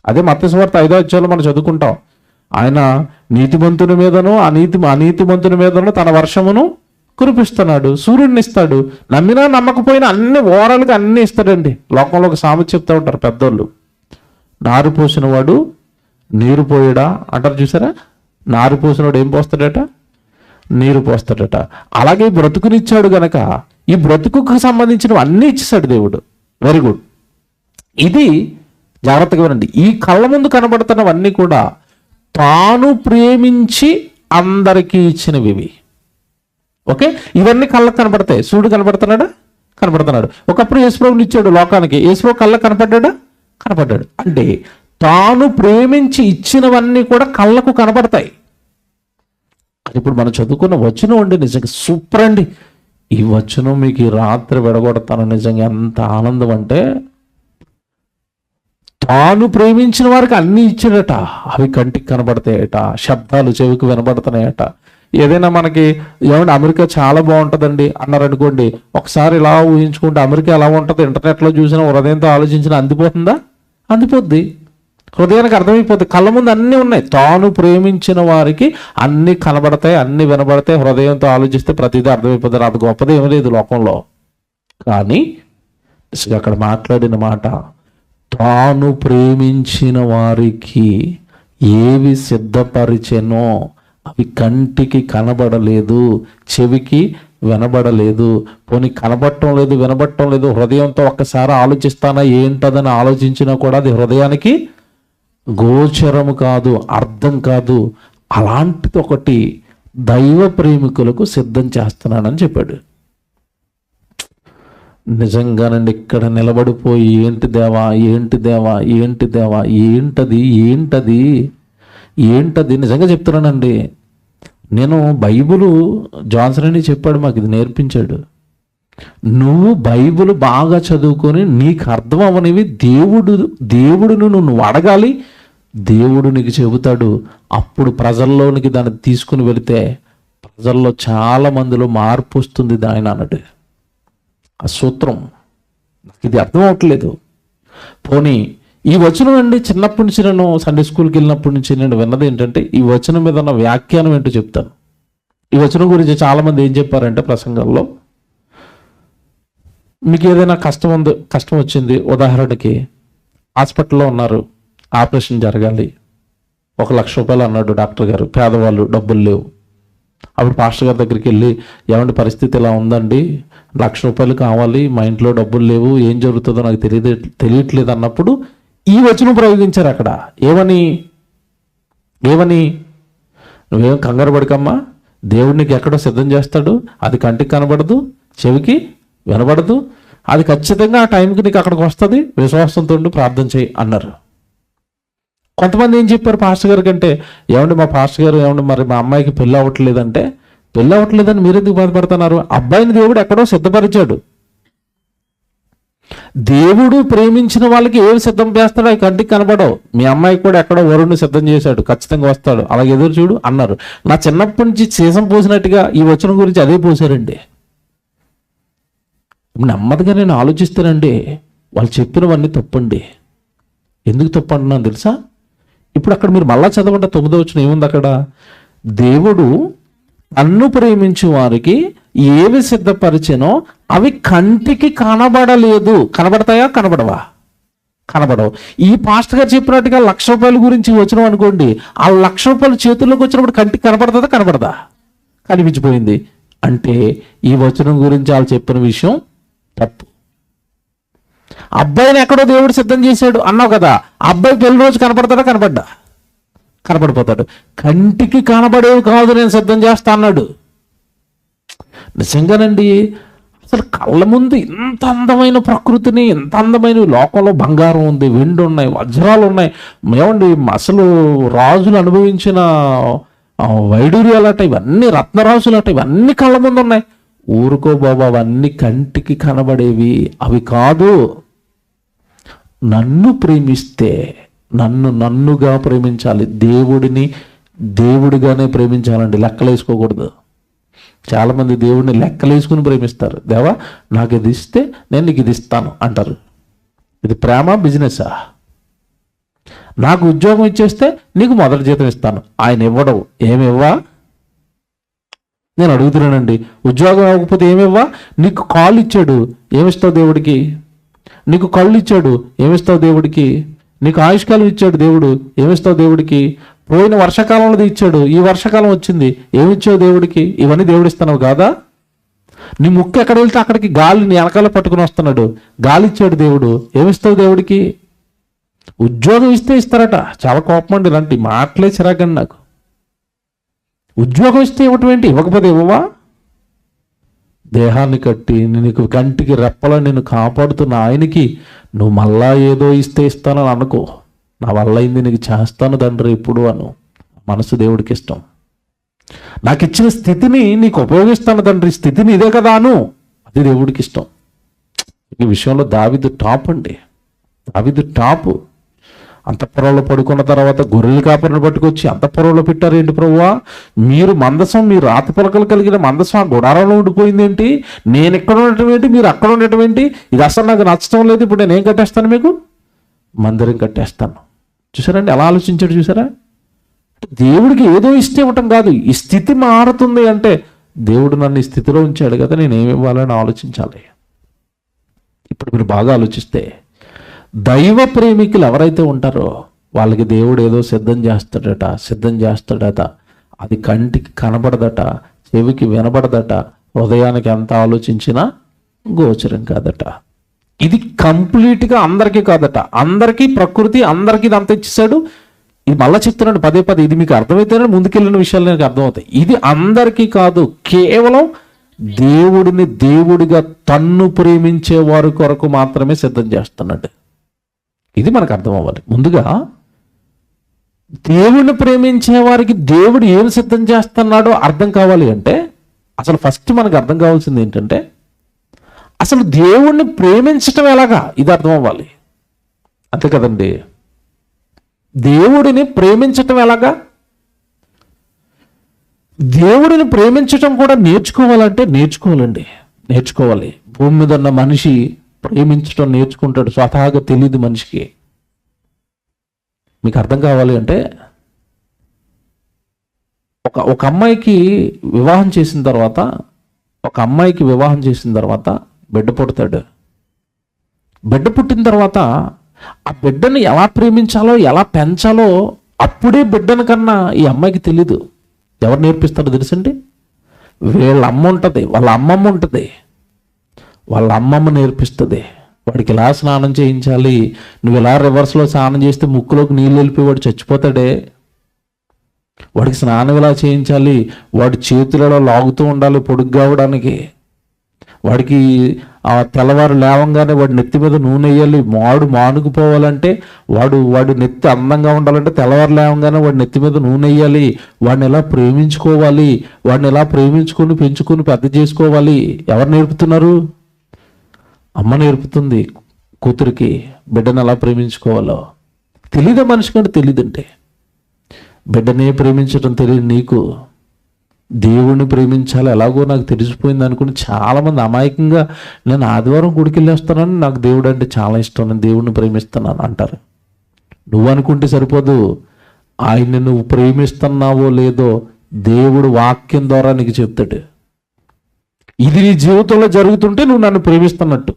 అదే మత్తయి సువార్త 5వ అధ్యాయంలో మనం చదువుకుంటాం. ఆయన నీతిమంతుని మీదను అనీతిమంతుని మీదను తన వర్షమును కురిపిస్తున్నాడు, సూర్యుడిని ఇస్తాడు. నమ్మినా నమ్మకపోయినా అన్ని ఓవరాల్గా అన్ని ఇస్తాడండి. లోకంలో ఒక సామెత చెప్తా ఉంటారు పెద్దోళ్ళు, నారు పోసిన వాడు నీరు పోయడా అంటారు చూసారా. నారు పోసినవాడు ఏం పోస్తాడట? నీరు పోస్తాడట. అలాగే బ్రతుకునిచ్చాడు గనక ఈ బ్రతుకుకు సంబంధించినవి అన్నీ ఇచ్చేసాడు దేవుడు. Very good. ఇది జాగ్రత్తగా వినండి. ఈ కళ్ళ ముందు కనబడుతున్నవన్నీ కూడా తాను ప్రేమించి అందరికీ ఇచ్చినవి. ఓకే, ఇవన్నీ కళ్ళకు కనబడతాయి. సూర్యుడు కనబడుతున్నాడు. ఒకప్పుడు యేసుప్రభుని ఇచ్చాడు లోకానికి. యేసుప్రభు కళ్ళకు కనపడ్డాడు. అంటే తాను ప్రేమించి ఇచ్చినవన్నీ కూడా కళ్ళకు కనబడతాయి. ఇప్పుడు మనం చదువుకున్న వచనం అండి నిజంగా సూపర్ అండి. ఈ వచనం మీకు ఈ రాత్రి విడగొడతాను. నిజంగా ఎంత ఆనందం అంటే, తాను ప్రేమించిన వారికి అన్నీ ఇచ్చాడట. అవి కంటికి కనబడతాయట, శబ్దాలు చెవికి వినబడుతున్నాయట. ఏదైనా మనకి ఏమంటే అమెరికా చాలా బాగుంటుందండి అన్నారు అనుకోండి, ఒకసారి ఇలా ఊహించుకుంటే అమెరికా ఎలా ఉంటుంది, ఇంటర్నెట్లో చూసినా హృదయంతో ఆలోచించినా అందిపోతుందా? అందిపోద్ది. హృదయానికి అర్థమైపోతుంది. కళ్ళ ముందు అన్నీ ఉన్నాయి. తాను ప్రేమించిన వారికి అన్నీ కనబడతాయి, అన్నీ వినబడతాయి. హృదయంతో ఆలోచిస్తే ప్రతిదీ అర్థమైపోతుంది. అది గొప్పది ఏమీ లేదు లోకంలో. కానీ అక్కడ మాట్లాడిన మాట, తాను ప్రేమించిన వారికి ఏవి సిద్ధపరిచెనో అవి కంటికి కనబడలేదు, చెవికి వినబడలేదు. పోనీ కనబడటం లేదు, వినబడటం లేదు, హృదయంతో ఒక్కసారి ఆలోచిస్తానా ఏంటదని ఆలోచించినా కూడా అది హృదయానికి గోచరము కాదు, అర్థం కాదు. అలాంటిది ఒకటి దైవ ప్రేమికులకు సిద్ధం చేస్తున్నానని చెప్పాడు. నిజంగానండి ఇక్కడ నిలబడిపోయి ఏంటి దేవా ఏంటది నిజంగా చెప్తున్నానండి. నేను బైబిలు జాన్సన్ అని చెప్పాడు, మాకు ఇది నేర్పించాడు. నువ్వు బైబిల్ బాగా చదువుకొని నీకు అర్థం అవనివి దేవుడును నువ్వు అడగాలి, దేవుడు నీకు చెబుతాడు. అప్పుడు ప్రజల్లోనికి దాన్ని తీసుకుని వెళితే ప్రజల్లో చాలా మందిలో మార్పు వస్తుంది ఆయన అన్నట్టు. ఆ సూత్రం నాకు ఇది అర్థం అవ్వట్లేదు. పోనీ ఈ వచనం అండి, చిన్నప్పటి నుంచి నేను సండే స్కూల్కి వెళ్ళినప్పటి నుంచి నేను విన్నది ఏంటంటే, ఈ వచనం మీద ఉన్న వ్యాఖ్యానం ఏంటో చెప్తాను. ఈ వచనం గురించి చాలామంది ఏం చెప్పారంటే ప్రసంగాల్లో, మీకు ఏదైనా కష్టం వచ్చింది, ఉదాహరణకి హాస్పిటల్లో ఉన్నారు, ఆపరేషన్ జరగాలి, 1,00,000 రూపాయలు అన్నాడు డాక్టర్ గారు, పేదవాళ్ళు, డబ్బులు లేవు. అప్పుడు పాస్టర్ గారి దగ్గరికి వెళ్ళి, ఏమంటే పరిస్థితి ఇలా ఉందండి, 1,00,000 రూపాయలు కావాలి, మా ఇంట్లో డబ్బులు లేవు, ఏం జరుగుతుందో నాకు తెలియట్లేదు అన్నప్పుడు ఈ వచనం ప్రయోగించారు అక్కడ. ఏమని నువ్వేం కంగారు పడకమ్మా, దేవుడు నీకు ఎక్కడో సిద్ధం చేస్తాడు. అది కంటికి కనబడదు, చెవికి వినబడదు, అది ఖచ్చితంగా ఆ టైంకి నీకు అక్కడికి వస్తుంది, విశ్వాసంతో ప్రార్థన చేయి అన్నారు. కొంతమంది ఏం చెప్పారు పాస్టర్ గారి కంటే, ఏమండి మా పాస్టర్ గారు, ఏమండి మరి మా అమ్మాయికి పెళ్ళి అవ్వట్లేదంటే, పెళ్ళి అవ్వట్లేదని మీరెందుకు బాధపడుతున్నారు? అబ్బాయిని దేవుడు ఎక్కడో సిద్ధపరిచాడు. దేవుడు ప్రేమించిన వాళ్ళకి ఏమి సిద్ధం చేస్తాడో అవి కంటికి కనపడవు. మీ అమ్మాయికి కూడా ఎక్కడో వరుణ్ణి సిద్ధం చేశాడు, ఖచ్చితంగా వస్తాడు, అలాగే ఎదురు చూడు అన్నారు. నా చిన్నప్పటి నుంచి సీసం పోసినట్టుగా ఈ వచనం గురించి అదే పోసారండి. నెమ్మదిగా నేను ఆలోచిస్తానండి, వాళ్ళు చెప్పినవన్నీ తప్పండి. ఎందుకు తప్పు అంటున్నాను తెలుసా? ఇప్పుడు అక్కడ మీరు మళ్ళా చదవండి, 9వ వచనం ఏముంది అక్కడ? దేవుడు నన్ను ప్రేమించు వారికి ఏవి సిద్ధపరిచెనో అవి కంటికి కనబడలేదు. కనబడతాయా? కనబడవా? కనబడవు. ఈ పాస్టర్ గారు చెప్పినట్టుగా ₹1,00,000 గురించి వచ్చినాం అనుకోండి, ఆ ₹1,00,000 చేతుల్లోకి వచ్చినప్పుడు కంటికి కనబడుతుందా? కనబడదా? కనిపించిపోయింది. అంటే ఈ వచనం గురించి వాళ్ళు చెప్పిన విషయం తప్పు. అబ్బాయిని ఎక్కడో దేవుడు సిద్ధం చేశాడు అన్నావు కదా, అబ్బాయి పెళ్లి రోజు కనపడతాడా? కనపడ్డా? కనపడిపోతాడు. కంటికి కనబడేవి కాదు నేను సిద్ధం చేస్తా అన్నాడు. నిజంగానండి, అసలు కళ్ళ ముందు ఇంత అందమైన ప్రకృతిని, ఇంత అందమైన లోకంలో బంగారం ఉంది, వెండి ఉన్నాయి, వజ్రాలు ఉన్నాయి, ఏమండి అసలు రాజులు అనుభవించిన వైడూర్యాలట, ఇవన్నీ రత్నరాజులట, ఇవన్నీ కళ్ళ ముందు ఉన్నాయి. ఊరుకో బాబా, అవన్నీ కంటికి కనబడేవి, అవి కాదు. నన్ను ప్రేమిస్తే నన్నుగా ప్రేమించాలి, దేవుడిని దేవుడిగానే ప్రేమించాలండి, లెక్కలేసుకోకూడదు. చాలామంది దేవుడిని లెక్కలేసుకుని ప్రేమిస్తారు. దేవా నాకు ఇది ఇస్తే నేను నీకు ఇది ఇస్తాను అంటారు. ఇది ప్రేమ బిజినెసా? నాకు ఉద్యోగం ఇచ్చేస్తే నీకు మొదటి జీతం ఇస్తాను, ఆయన ఇవ్వడం. ఏమివ్వా? నేను అడుగుతున్నానండి, ఉద్యోగం ఇవ్వకపోతే ఏమివ్వా? నీకు కాళ్ళు ఇచ్చాడు, ఏమిస్తావు దేవుడికి? నీకు కళ్ళు ఇచ్చాడు, ఏమిస్తావు దేవుడికి? నీకు ఆయుష్కాలం ఇచ్చాడు దేవుడు, ఏమిస్తావు దేవుడికి? పోయిన వర్షాకాలంలో ఇచ్చాడు, ఈ వర్షాకాలం వచ్చింది, ఏమిచ్చావు దేవుడికి? ఇవన్నీ దేవుడు ఇస్తున్నావు కాదా? నీ ముక్కు ఎక్కడ వెళ్తే అక్కడికి గాలి నీ వెనకాల పట్టుకుని వస్తున్నాడు, గాలి ఇచ్చాడు దేవుడు, ఏమిస్తావు దేవుడికి? ఉద్యోగం ఇస్తే ఇస్తారట, చాలా కోపం అండి, ఇలాంటి మాటలే చిరాకండి నాకు. ఉద్యోగం ఇస్తే ఇవ్వటం ఏంటి? ఇవ్వకపోతే ఇవ్వవా? దేహాన్ని కట్టి నీకు కంటికి రెప్పలో నేను కాపాడుతున్న ఆయనకి నువ్వు మళ్ళా ఏదో ఇస్తే ఇస్తానని అనుకో. నా వల్ల అయింది నీకు చేస్తాను తండ్రి ఎప్పుడు అను. మనసు దేవుడికి ఇష్టం. నాకు ఇచ్చిన స్థితిని నీకు ఉపయోగిస్తాను తండ్రి, స్థితిని ఇదే కదా అను, అది దేవుడికి ఇష్టం. ఈ విషయంలో దావీదు టాప్ అండి, దావీదు టాపు. అంతఃపురంలో పడుకున్న తర్వాత గొర్రెల కాపరిని పట్టుకొచ్చి అంతఃపురంలో పెట్టారు. ఏంటి ప్రభువా, మీరు మందసం, మీరు రాతి పలకలు కలిగిన మందసం ఆ గుడారంలో ఉండిపోయింది ఏంటి? నేను ఎక్కడ ఉండటం ఏంటి, మీరు అక్కడ ఉండటం ఏంటి? ఇది అసలు నాకు నచ్చడం లేదు, ఇప్పుడు నేను ఏం కట్టేస్తాను? మీకు మందిరం కట్టేస్తాను. చూసారండి ఎలా ఆలోచించాడు? చూసారా? దేవుడికి ఏదో ఇస్తే ఇవ్వటం కాదు, ఈ స్థితి మారుతుంది అంటే దేవుడు నన్ను ఈ స్థితిలో ఉంచాడు కదా, నేను ఏమి ఇవ్వాలని ఆలోచించాలి. ఇప్పుడు మీరు బాగా ఆలోచిస్తే దైవ ప్రేమికులు ఎవరైతే ఉంటారో వాళ్ళకి దేవుడు ఏదో సిద్ధం చేస్తాడట. అది కంటికి కనబడదట, చెవికి వినబడదట, హృదయానికి ఎంత ఆలోచించినా గోచరం కాదట. ఇది కంప్లీట్గా అందరికీ కాదట. అందరికీ ప్రకృతి, అందరికీ ఇది అంత ఇచ్చేసాడు. ఇది మళ్ళీ చెప్తున్నాడు పదే పదే, ఇది మీకు అర్థమైతేనే ముందుకెళ్ళిన విషయాలు నాకు అర్థమవుతాయి. ఇది అందరికీ కాదు, కేవలం దేవుడిని దేవుడిగా తన్ను ప్రేమించే వారి కొరకు మాత్రమే సిద్ధం చేస్తున్నాడు. ఇది మనకు అర్థం అవ్వాలి. ముందుగా దేవుడిని ప్రేమించే వారికి దేవుడు ఏం సిద్ధం చేస్తున్నాడో అర్థం కావాలి అంటే అసలు ఫస్ట్ మనకు అర్థం కావాల్సింది ఏంటంటే అసలు దేవుడిని ప్రేమించటం ఎలాగా, ఇది అర్థం అవ్వాలి. అంతే కదండి. దేవుడిని ప్రేమించటం ఎలాగా? దేవుడిని ప్రేమించటం కూడా నేర్చుకోవాలి. భూమి మీద ఉన్న మనిషి ప్రేమించడం నేర్చుకుంటాడు, స్వతహాగా తెలియదు మనిషికి. మీకు అర్థం కావాలి అంటే ఒక అమ్మాయికి వివాహం చేసిన తర్వాత బిడ్డ పుడతాడు. బిడ్డ పుట్టిన తర్వాత ఆ బిడ్డని ఎలా ప్రేమించాలో, ఎలా పెంచాలో అప్పుడే బిడ్డని కన్నా ఈ అమ్మాయికి తెలీదు. ఎవరు నేర్పిస్తారో తెలుసండి? వీళ్ళ అమ్మ ఉంటుంది, వాళ్ళ అమ్మమ్మ ఉంటుంది, వాళ్ళ అమ్మమ్మ నేర్పిస్తుంది. వాడికి ఇలా స్నానం చేయించాలి, నువ్వు ఇలా రివర్స్లో స్నానం చేస్తే ముక్కులోకి నీళ్ళు వెళ్ళిపోయి వాడు చచ్చిపోతాడే, వాడికి స్నానం ఇలా చేయించాలి, వాడి చేతులలో లాగుతూ ఉండాలి పొడుగు కావడానికి, వాడికి ఆ తెల్లవారు లేవంగానే వాడి నెత్తి మీద నూనె వేయాలి, మానుకుపోవాలంటే వాడు నెత్తి అందంగా ఉండాలంటే తెల్లవారు లేవంగానే వాడి నెత్తి మీద నూనె వేయాలి, వాడిని ఎలా ప్రేమించుకోవాలి, వాడిని ఎలా పెంచుకొని పెద్ద చేసుకోవాలి. ఎవరు నేర్పుతున్నారు? అమ్మ నేర్పుతుంది. కూతురికి బిడ్డను ఎలా ప్రేమించుకోవాలో తెలీదా మనిషి కంటే తెలియదంటే, బిడ్డనే ప్రేమించడం తెలియదు నీకు దేవుణ్ణి ప్రేమించాలి ఎలాగో నాకు తెలిసిపోయింది అనుకుని చాలామంది అమాయకంగా నేను ఆదివారం గుడికి వెళ్ళేస్తానని నాకు దేవుడు అంటే చాలా ఇష్టం, నేను దేవుణ్ణి ప్రేమిస్తున్నాను అంటారు. నువ్వు అనుకుంటే సరిపోదు, ఆయన్ని నువ్వు ప్రేమిస్తున్నావో లేదో దేవుడు వాక్యం ద్వారా నీకు చెప్తాడు. ఇది నీ జీవితంలో జరుగుతుంటే నువ్వు నన్ను ప్రేమిస్తున్నట్టు.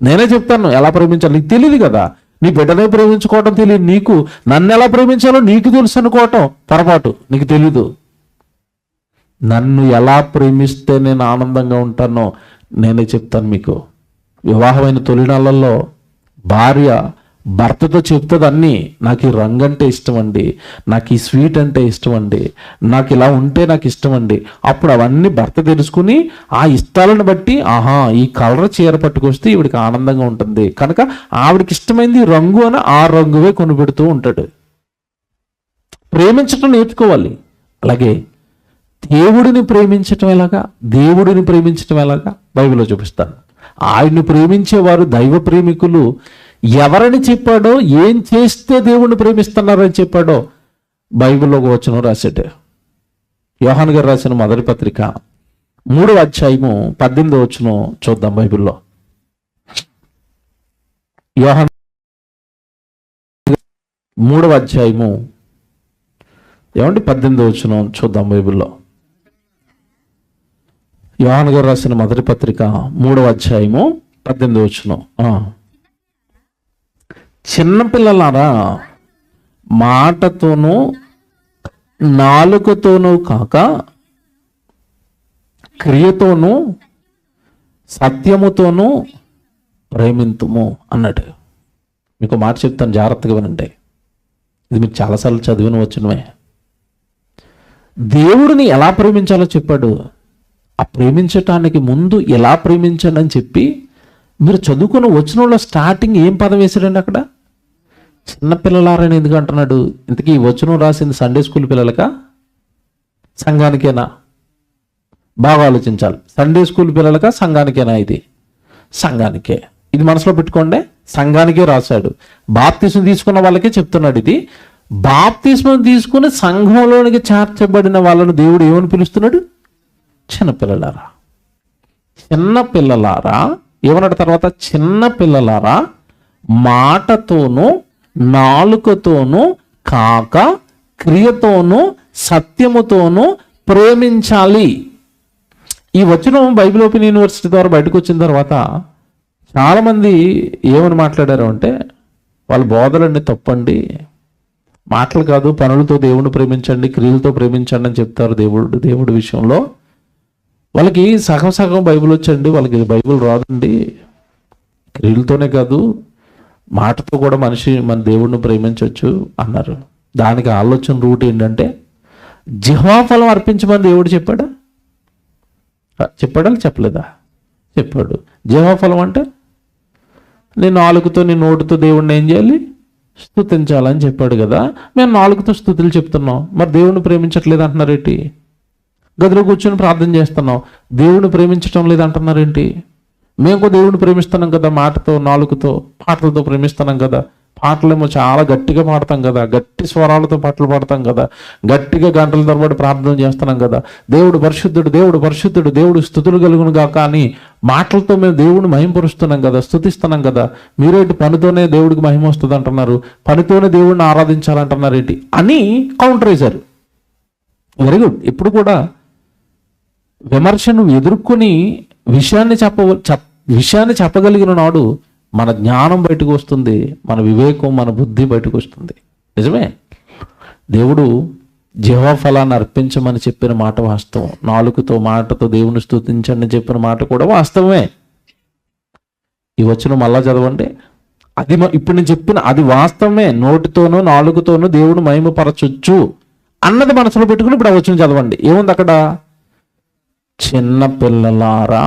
నేనే చెప్తాను ఎలా ప్రేమించాలి, నీకు తెలియదు కదా. నీ బిడ్డనే ప్రేమించుకోవటం తెలియదు నీకు, నన్ను ఎలా ప్రేమించాలో నీకు తెలుసు అనుకోవటం పొరపాటు, నీకు తెలీదు. నన్ను ఎలా ప్రేమిస్తే నేను ఆనందంగా ఉంటానో నేనే చెప్తాను మీకు. వివాహమైన తొలినాళ్ళల్లో భార్య భర్తతో చెప్తుంది అన్నీ, నాకు ఈ రంగు అంటే ఇష్టం అండి, నాకు ఈ స్వీట్ అంటే ఇష్టం అండి, నాకు ఇలా ఉంటే నాకు ఇష్టం అండి. అప్పుడు అవన్నీ భర్త తెలుసుకుని ఆ ఇష్టాలను బట్టి ఆహా ఈ కలర్ చీర పట్టుకొస్తే ఈవిడికి ఆనందంగా ఉంటుంది కనుక ఆవిడకి ఇష్టమైంది రంగు అని ఆ రంగువే కొనిపెడుతూ ఉంటాడు. ప్రేమించటం నేర్చుకోవాలి. అలాగే దేవుడిని ప్రేమించటం ఎలాగా, దేవుడిని ప్రేమించటం ఎలాగా బైబిల్లో చూపిస్తాను. ఆయన్ని ప్రేమించేవారు దైవ ప్రేమికులు ఎవరని చెప్పాడో, ఏం చేస్తే దేవుణ్ణి ప్రేమిస్తున్నారని చెప్పాడో బైబిల్లో ఒక వచనం రాశాడు. యోహాను గారు రాసిన మొదటి పత్రిక 3వ అధ్యాయము 18వ వచనం చూద్దాం. బైబిల్లో యోహాను 3వ అధ్యాయము 18వ వచనం చూద్దాం. బైబిల్లో యోహాను గారు రాసిన మొదటి పత్రిక 3వ అధ్యాయము 18వ వచనం. చిన్నపిల్లలారా, మాటతోనూ నాలుకతోనూ కాక క్రియతోనూ సత్యముతోనూ ప్రేమింతుము అన్నాడు. మీకు మాట చెప్తాను, జాగ్రత్తగా వినండి. ఇది మీరు చాలాసార్లు చదివిన వచనమే. దేవుడిని ఎలా ప్రేమించాలో చెప్పాడు. ఆ ప్రేమించటానికి ముందు ఎలా ప్రేమించండి అని చెప్పి మీరు చదువుకున్న వచనంలో స్టార్టింగ్ ఏం పదం వేశాడండి అక్కడ? చిన్నపిల్లలారని ఎందుకు అంటున్నాడు? ఇంతకీ ఈ వచనం రాసింది సండే స్కూల్ పిల్లలకా, సంఘానికేనా? బాగా ఆలోచించాలి. సండే స్కూల్ పిల్లలకా, సంఘానికేనా? ఇది సంఘానికే. ఇది మనసులో పెట్టుకోండి, సంఘానికే రాశాడు. బాప్తిస్మం తీసుకున్న వాళ్ళకే చెప్తున్నాడు ఇది. బాప్తిస్మం తీసుకుని సంఘంలోనికి చేర్చబడిన వాళ్ళను దేవుడు ఏమని పిలుస్తున్నాడు? చిన్నపిల్లలారా. చిన్నపిల్లలారా ఏమన్నాడు తర్వాత? చిన్నపిల్లలారా, మాటతోనూ నాలుకతోనూ కాక క్రియతోనూ సత్యముతోనూ ప్రేమించాలి. ఈ వచనం బైబిల్ ఓపెన్ యూనివర్సిటీ ద్వారా బయటకు వచ్చిన తర్వాత చాలామంది ఏమని మాట్లాడారు అంటే, వాళ్ళ బోధలన్నీ తప్పండి, మాటలు కాదు పనులతో దేవుడిని ప్రేమించండి, క్రియలతో ప్రేమించండి అని చెప్తారు. దేవుడి విషయంలో వాళ్ళకి సగం సగం బైబిల్ వచ్చండి, వాళ్ళకి బైబిల్ రాదండి. క్రియలతోనే కాదు మాటతో కూడా మన దేవుడిని ప్రేమించవచ్చు అన్నారు. దానికి ఆలోచన రూట్ ఏంటంటే, జిహ్వాఫలం అర్పించమని దేవుడు చెప్పాడా? చెప్పలేదా? చెప్పాడు. జిహ్వాఫలం అంటే నీ నాలుగుతో నీ నోటితో దేవుడిని ఏం చేయాలి? స్తుతించాలని చెప్పాడు కదా. మేము నాలుగుతో స్తుతులు చెప్తున్నాం, మరి దేవుడిని ప్రేమించట్లేదు అంటున్నారేంటి? గదిలో కూర్చొని ప్రార్థన చేస్తున్నాం, దేవుడిని ప్రేమించటం లేదంటున్నారేంటి? మేము దేవుడిని ప్రేమిస్తున్నాం కదా, మాటతో నాలుగుతో పాటలతో ప్రేమిస్తున్నాం కదా. పాటలేమో చాలా గట్టిగా పాడతాం కదా, గట్టి స్వరాలతో పాటలు పాడతాం కదా, గట్టిగా గంటల తరబడి ప్రార్థన చేస్తున్నాం కదా. దేవుడు పరిశుద్ధుడు, దేవుడు పరిశుద్ధుడు, దేవుడు స్తుతులు కలుగునుగా. కానీ మాటలతో మేము దేవుడిని మహిమపరుస్తున్నాం కదా, స్తుతిస్తున్నాం కదా. మీరేంటి పనితోనే దేవుడికి మహిమ వస్తుంది అంటున్నారు, పనితోనే దేవుడిని ఆరాధించాలంటున్నారు ఏంటి అని కౌంటర్ వేశారు. Very good. ఇప్పుడు కూడా విమర్శను ఎదుర్కొని విషయాన్ని చెప్పగలిగిన నాడు మన జ్ఞానం బయటకు వస్తుంది, మన వివేకం, మన బుద్ధి బయటకు వస్తుంది. నిజమే, దేవుడు జిహ్వా ఫలాన్ని అర్పించమని చెప్పిన మాట వాస్తవం. నాలుకతో మాటతో దేవుని స్తుతించండి చెప్పిన మాట కూడా వాస్తవమే. ఈ వచనం మళ్ళా చదవండి. అది ఇప్పుడు నేను చెప్పిన అది వాస్తవమే. నోటితోనూ నాలుగుతోనూ దేవుడు మహిమపరచొచ్చు అన్నది మనసులో పెట్టుకుని ఇప్పుడు ఆ వచనం చదవండి. ఏముంది అక్కడ? చిన్న పిల్లలారా,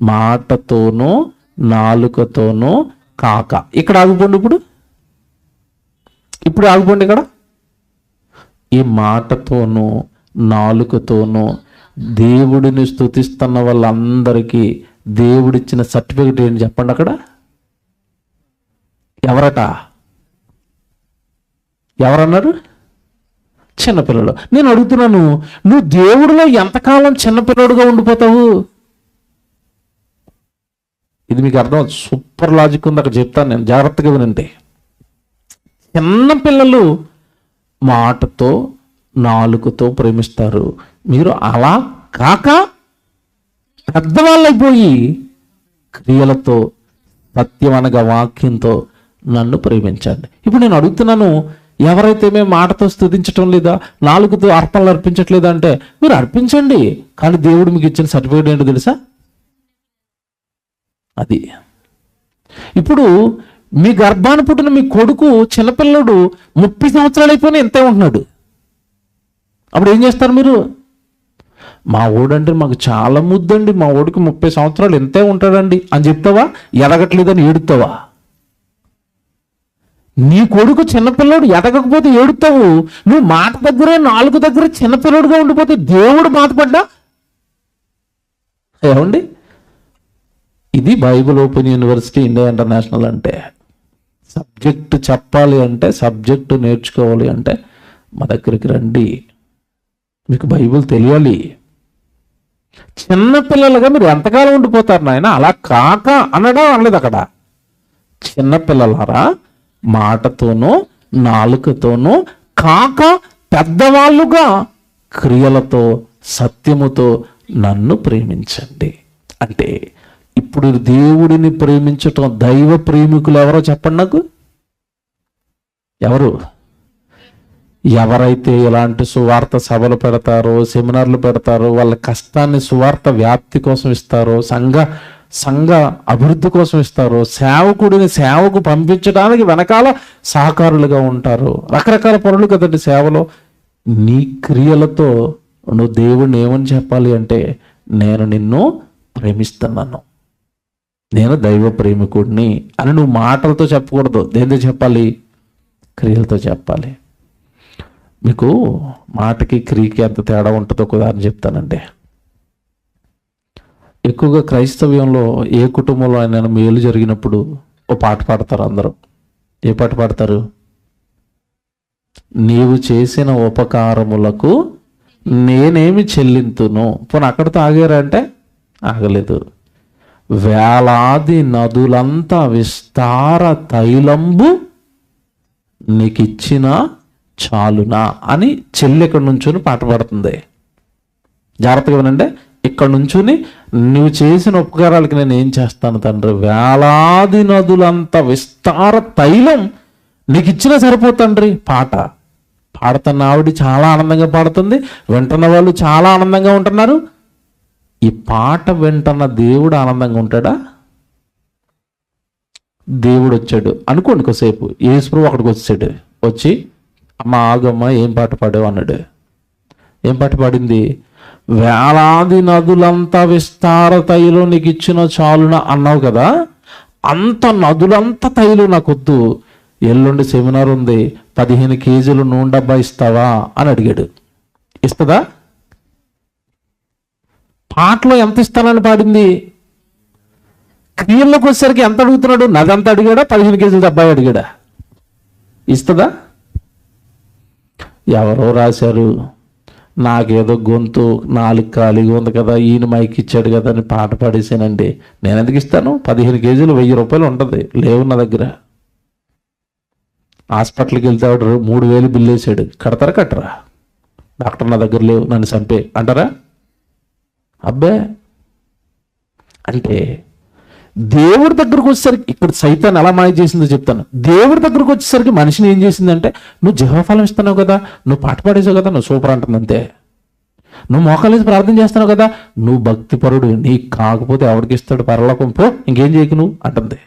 మాటతోనూ నాలుకతోనూ కాక. ఇక్కడ ఆగిపోండి. ఇప్పుడు ఆగిపోండి. ఇక్కడ ఈ మాటతోనూ నాలుకతోనూ దేవుడిని స్తుతిస్తున్న వాళ్ళందరికీ దేవుడిచ్చిన సర్టిఫికెట్ ఏంటి చెప్పండి. అక్కడ ఎవరట? ఎవరన్నారు? చిన్నపిల్లలు. నేను అడుగుతున్నాను, నువ్వు దేవుడిలో ఎంతకాలం చిన్నపిల్లడుగా ఉండిపోతావు? ఇది మీకు అర్థం, సూపర్ లాజిక్ ఉంది, అక్కడ చెప్తాను నేను, జాగ్రత్తగా వినండి. చిన్నపిల్లలు మాటతో నాలుకతో ప్రేమిస్తారు. మీరు అలా కాక పెద్దవాళ్ళైపోయి క్రియలతో, సత్యం అనగా వాక్యంతో నన్ను ప్రేమించండి. ఇప్పుడు నేను అడుగుతున్నాను, ఎవరైతే మేము మాటతో స్తుతించటం లేదా, నాలుగుతో అర్పణలు అర్పించట్లేదా అంటే, మీరు అర్పించండి, కానీ దేవుడు మీకు ఇచ్చిన సర్టిఫికేట్ ఏంటో తెలుసా? అది. ఇప్పుడు మీ గర్భాన పుట్టిన మీ కొడుకు చిన్నపిల్లడు 30 సంవత్సరాలు అయిపోయినా ఎంతే ఉంటున్నాడు. అప్పుడు ఏం చేస్తారు మీరు? మా ఓడంటే మాకు చాలా ముద్దండి, మా ఓడికి 30 సంవత్సరాలు ఎంతే ఉంటాడండి అని చెప్తావా? ఎదగట్లేదని ఏడుతావా? నీ కొడుకు చిన్నపిల్లడు ఎదగకపోతే ఏడుతావు. నువ్వు మాట దగ్గరే, నాలుగు దగ్గర చిన్నపిల్లడుగా ఉండిపోతే దేవుడు బాధపడ్డా? ఏమండి? ఇది Bible open university India international అంటే. సబ్జెక్టు చెప్పాలి అంటే, సబ్జెక్టు నేర్చుకోవాలి అంటే మా దగ్గరికి రండి, మీకు బైబిల్ తెలియాలి. చిన్నపిల్లలుగా మీరు ఎంతకాలం ఉండిపోతారు నాయన? అలా కాక అనడం అనలేదు అక్కడ. చిన్నపిల్లలారా, మాటతోనూ నాలుకతోనూ కాక పెద్దవాళ్ళుగా క్రియలతో, సత్యముతో నన్ను ప్రేమించండి. అంటే ఇప్పుడు దేవుడిని ప్రేమించటం, దైవ ప్రేమికులు ఎవరో చెప్పండి నాకు. ఎవరు? ఎవరైతే ఇలాంటి సువార్త సభలు పెడతారో, సెమినార్లు పెడతారో, వాళ్ళ కష్టాన్ని సువార్త వ్యాప్తి కోసం ఇస్తారో, సంఘ అభివృద్ధి కోసం ఇస్తారో, సేవకుడిని సేవకు పంపించడానికి వెనకాల సహకారులుగా ఉంటారు. రకరకాల పనులు కదండి సేవలో. నీ క్రియలతో నువ్వు దేవుడిని ఏమని చెప్పాలి అంటే, నేను నిన్ను ప్రేమిస్తున్నాను, నేను దైవ ప్రేమికుడిని అని నువ్వు మాటలతో చెప్పకూడదు. దేనితో చెప్పాలి? క్రియలతో చెప్పాలి. మీకు మాటకి క్రియకి ఎంత తేడా ఉంటుందో ఒక ఉదాహరణ చెప్తానండి. ఎక్కువగా క్రైస్తవ్యంలో ఏ కుటుంబంలో అయినా మేలు జరిగినప్పుడు ఓ పాట పాడతారు అందరూ. ఏ పాట పాడతారు? నీవు చేసిన ఉపకారములకు నేనేమి చెల్లింతును. పోనీ అక్కడితో ఆగారా అంటే ఆగలేదు. వేలాది నదులంతా విస్తార తైలంబు నీకిచ్చిన చాలునా అని చెల్లి ఇక్కడ నుంచుని పాట పాడుతుంది. జాగ్రత్తగా వినండి. ఇక్కడ నుంచుని, నువ్వు చేసిన ఉపకారాలకి నేను ఏం చేస్తాను తండ్రి, వేలాది నదులంత విస్తార తైలం నీకు ఇచ్చినా సరిపోతండ్రి. పాట పాడుతున్న ఆవిడ చాలా ఆనందంగా పాడుతుంది, వింటున్న వాళ్ళు చాలా ఆనందంగా ఉంటున్నారు. ఈ పాట వింటున్న దేవుడు ఆనందంగా ఉంటాడా? దేవుడు వచ్చాడు అనుకోండి, కొద్దిసేపు యేసుప్రభు అక్కడికి వచ్చాడు. వచ్చి, అమ్మ ఆగమ్మ, ఏం పాట పాడావు అన్నాడు. ఏం పాట పాడింది? వేలాది నదులంతా విస్తార తైలం నీకు ఇచ్చిన చాలున అన్నావు కదా, అంత నదులంతా తైలం నాకు వద్దు, ఎల్లుండి సెమినార్ ఉంది, 15 కేజీలు నూనె డబ్బా ఇస్తావా అని అడిగాడు. ఇస్తుందా? పాటలో ఎంత ఇస్తానని పాడింది. క్రియల్లోకి వచ్చేసరికి ఎంత అడుగుతున్నాడు? నదంతా అడిగాడా, 15 కేజీల డబ్బా అడిగాడా? ఇస్తుందా? ఎవరో రాశారు, నాకేదో గొంతు 4 ఖాళీగా ఉంది కదా, ఈయన మైక్ ఇచ్చాడు కదా అని పాట పాడేసానండి. నేను ఎందుకు ఇస్తాను? 15 కేజీలు 1000 రూపాయలు ఉంటుంది, లేవు నా దగ్గర. హాస్పిటల్కి వెళ్తే ఆవిడ 3000 బిల్లు వేసాడు. కడతారా కట్టరా? డాక్టర్ నా దగ్గర లేవు, నన్ను చంపే అంటారా? అబ్బే. అంటే దేవుడి దగ్గరకు వచ్చేసరికి, ఇక్కడ సైతాన్ ఎలా మాయ చేసిందో చెప్తాను. దేవుడి దగ్గరకు వచ్చేసరికి మనిషిని ఏం చేసిందంటే, నువ్వు జీవఫలం ఇస్తున్నావు కదా, నువ్వు పాట పాడేసావు కదా, నువ్వు సూపర్ అంటుంది అంతే. నువ్వు మోకాలేసి ప్రార్థన చేస్తున్నావు కదా, నువ్వు భక్తిపరుడు, నీకు కాకపోతే ఎవరికి ఇస్తాడు పరలోకం, పో ఇంకేం చేయకు నువ్వు అంటుంది.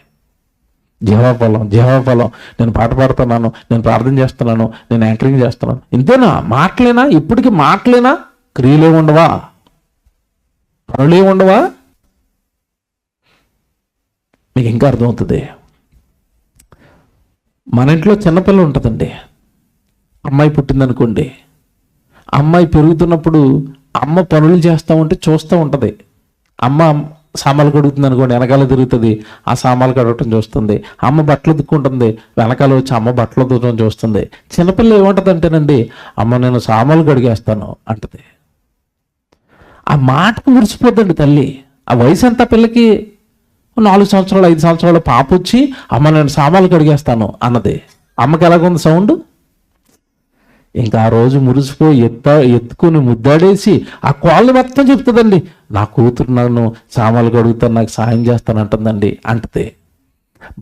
జీవఫలం, నేను పాట పాడుతున్నాను, నేను ప్రార్థన చేస్తున్నాను, నేను యాంకరింగ్ చేస్తున్నాను, ఇంతేనా? మాటలేనా? ఇప్పటికీ మాటలేనా? క్రియలే ఉండవా? పనులే ఉండవా? మీకు ఇంకా అర్థమవుతుంది. మన ఇంట్లో చిన్నపిల్ల ఉంటుందండి, అమ్మాయి పుట్టిందనుకోండి. అమ్మాయి పెరుగుతున్నప్పుడు అమ్మ పనులు చేస్తూ ఉంటే చూస్తూ ఉంటుంది. అమ్మ సామాన్లు కడుగుతుంది అనుకోండి, వెనకాల తిరుగుతుంది, ఆ సామాన్లు కడగటం చూస్తుంది. అమ్మ బట్టలు ఉతుక్కుంటుంది, వెనకాల వచ్చి అమ్మ బట్టలు ఉతకడం చూస్తుంది. చిన్నపిల్ల ఏమంటుంది అంటేనండి, అమ్మ నేను సామాన్లు కడిగేస్తాను అంటది. ఆ మాటకు మురిసిపోద్దండి తల్లి. ఆ వయసు ఎంత పిల్లకి? 4 సంవత్సరాలు 5 సంవత్సరాలు పాప వచ్చి అమ్మ నేను సామాన్లు కడిగేస్తాను అన్నది. అమ్మకి ఎలాగుంది సౌండ్? ఇంకా ఆ రోజు మురిసిపోయి ఎత్తుకుని ముద్దాడేసి ఆ కోళ్ళని మొత్తం చెప్తుందండి, నా కూతురు నన్ను సామాన్లు కడుగుతాను, నాకు సాయం చేస్తాను అంటుందండి. అంటది.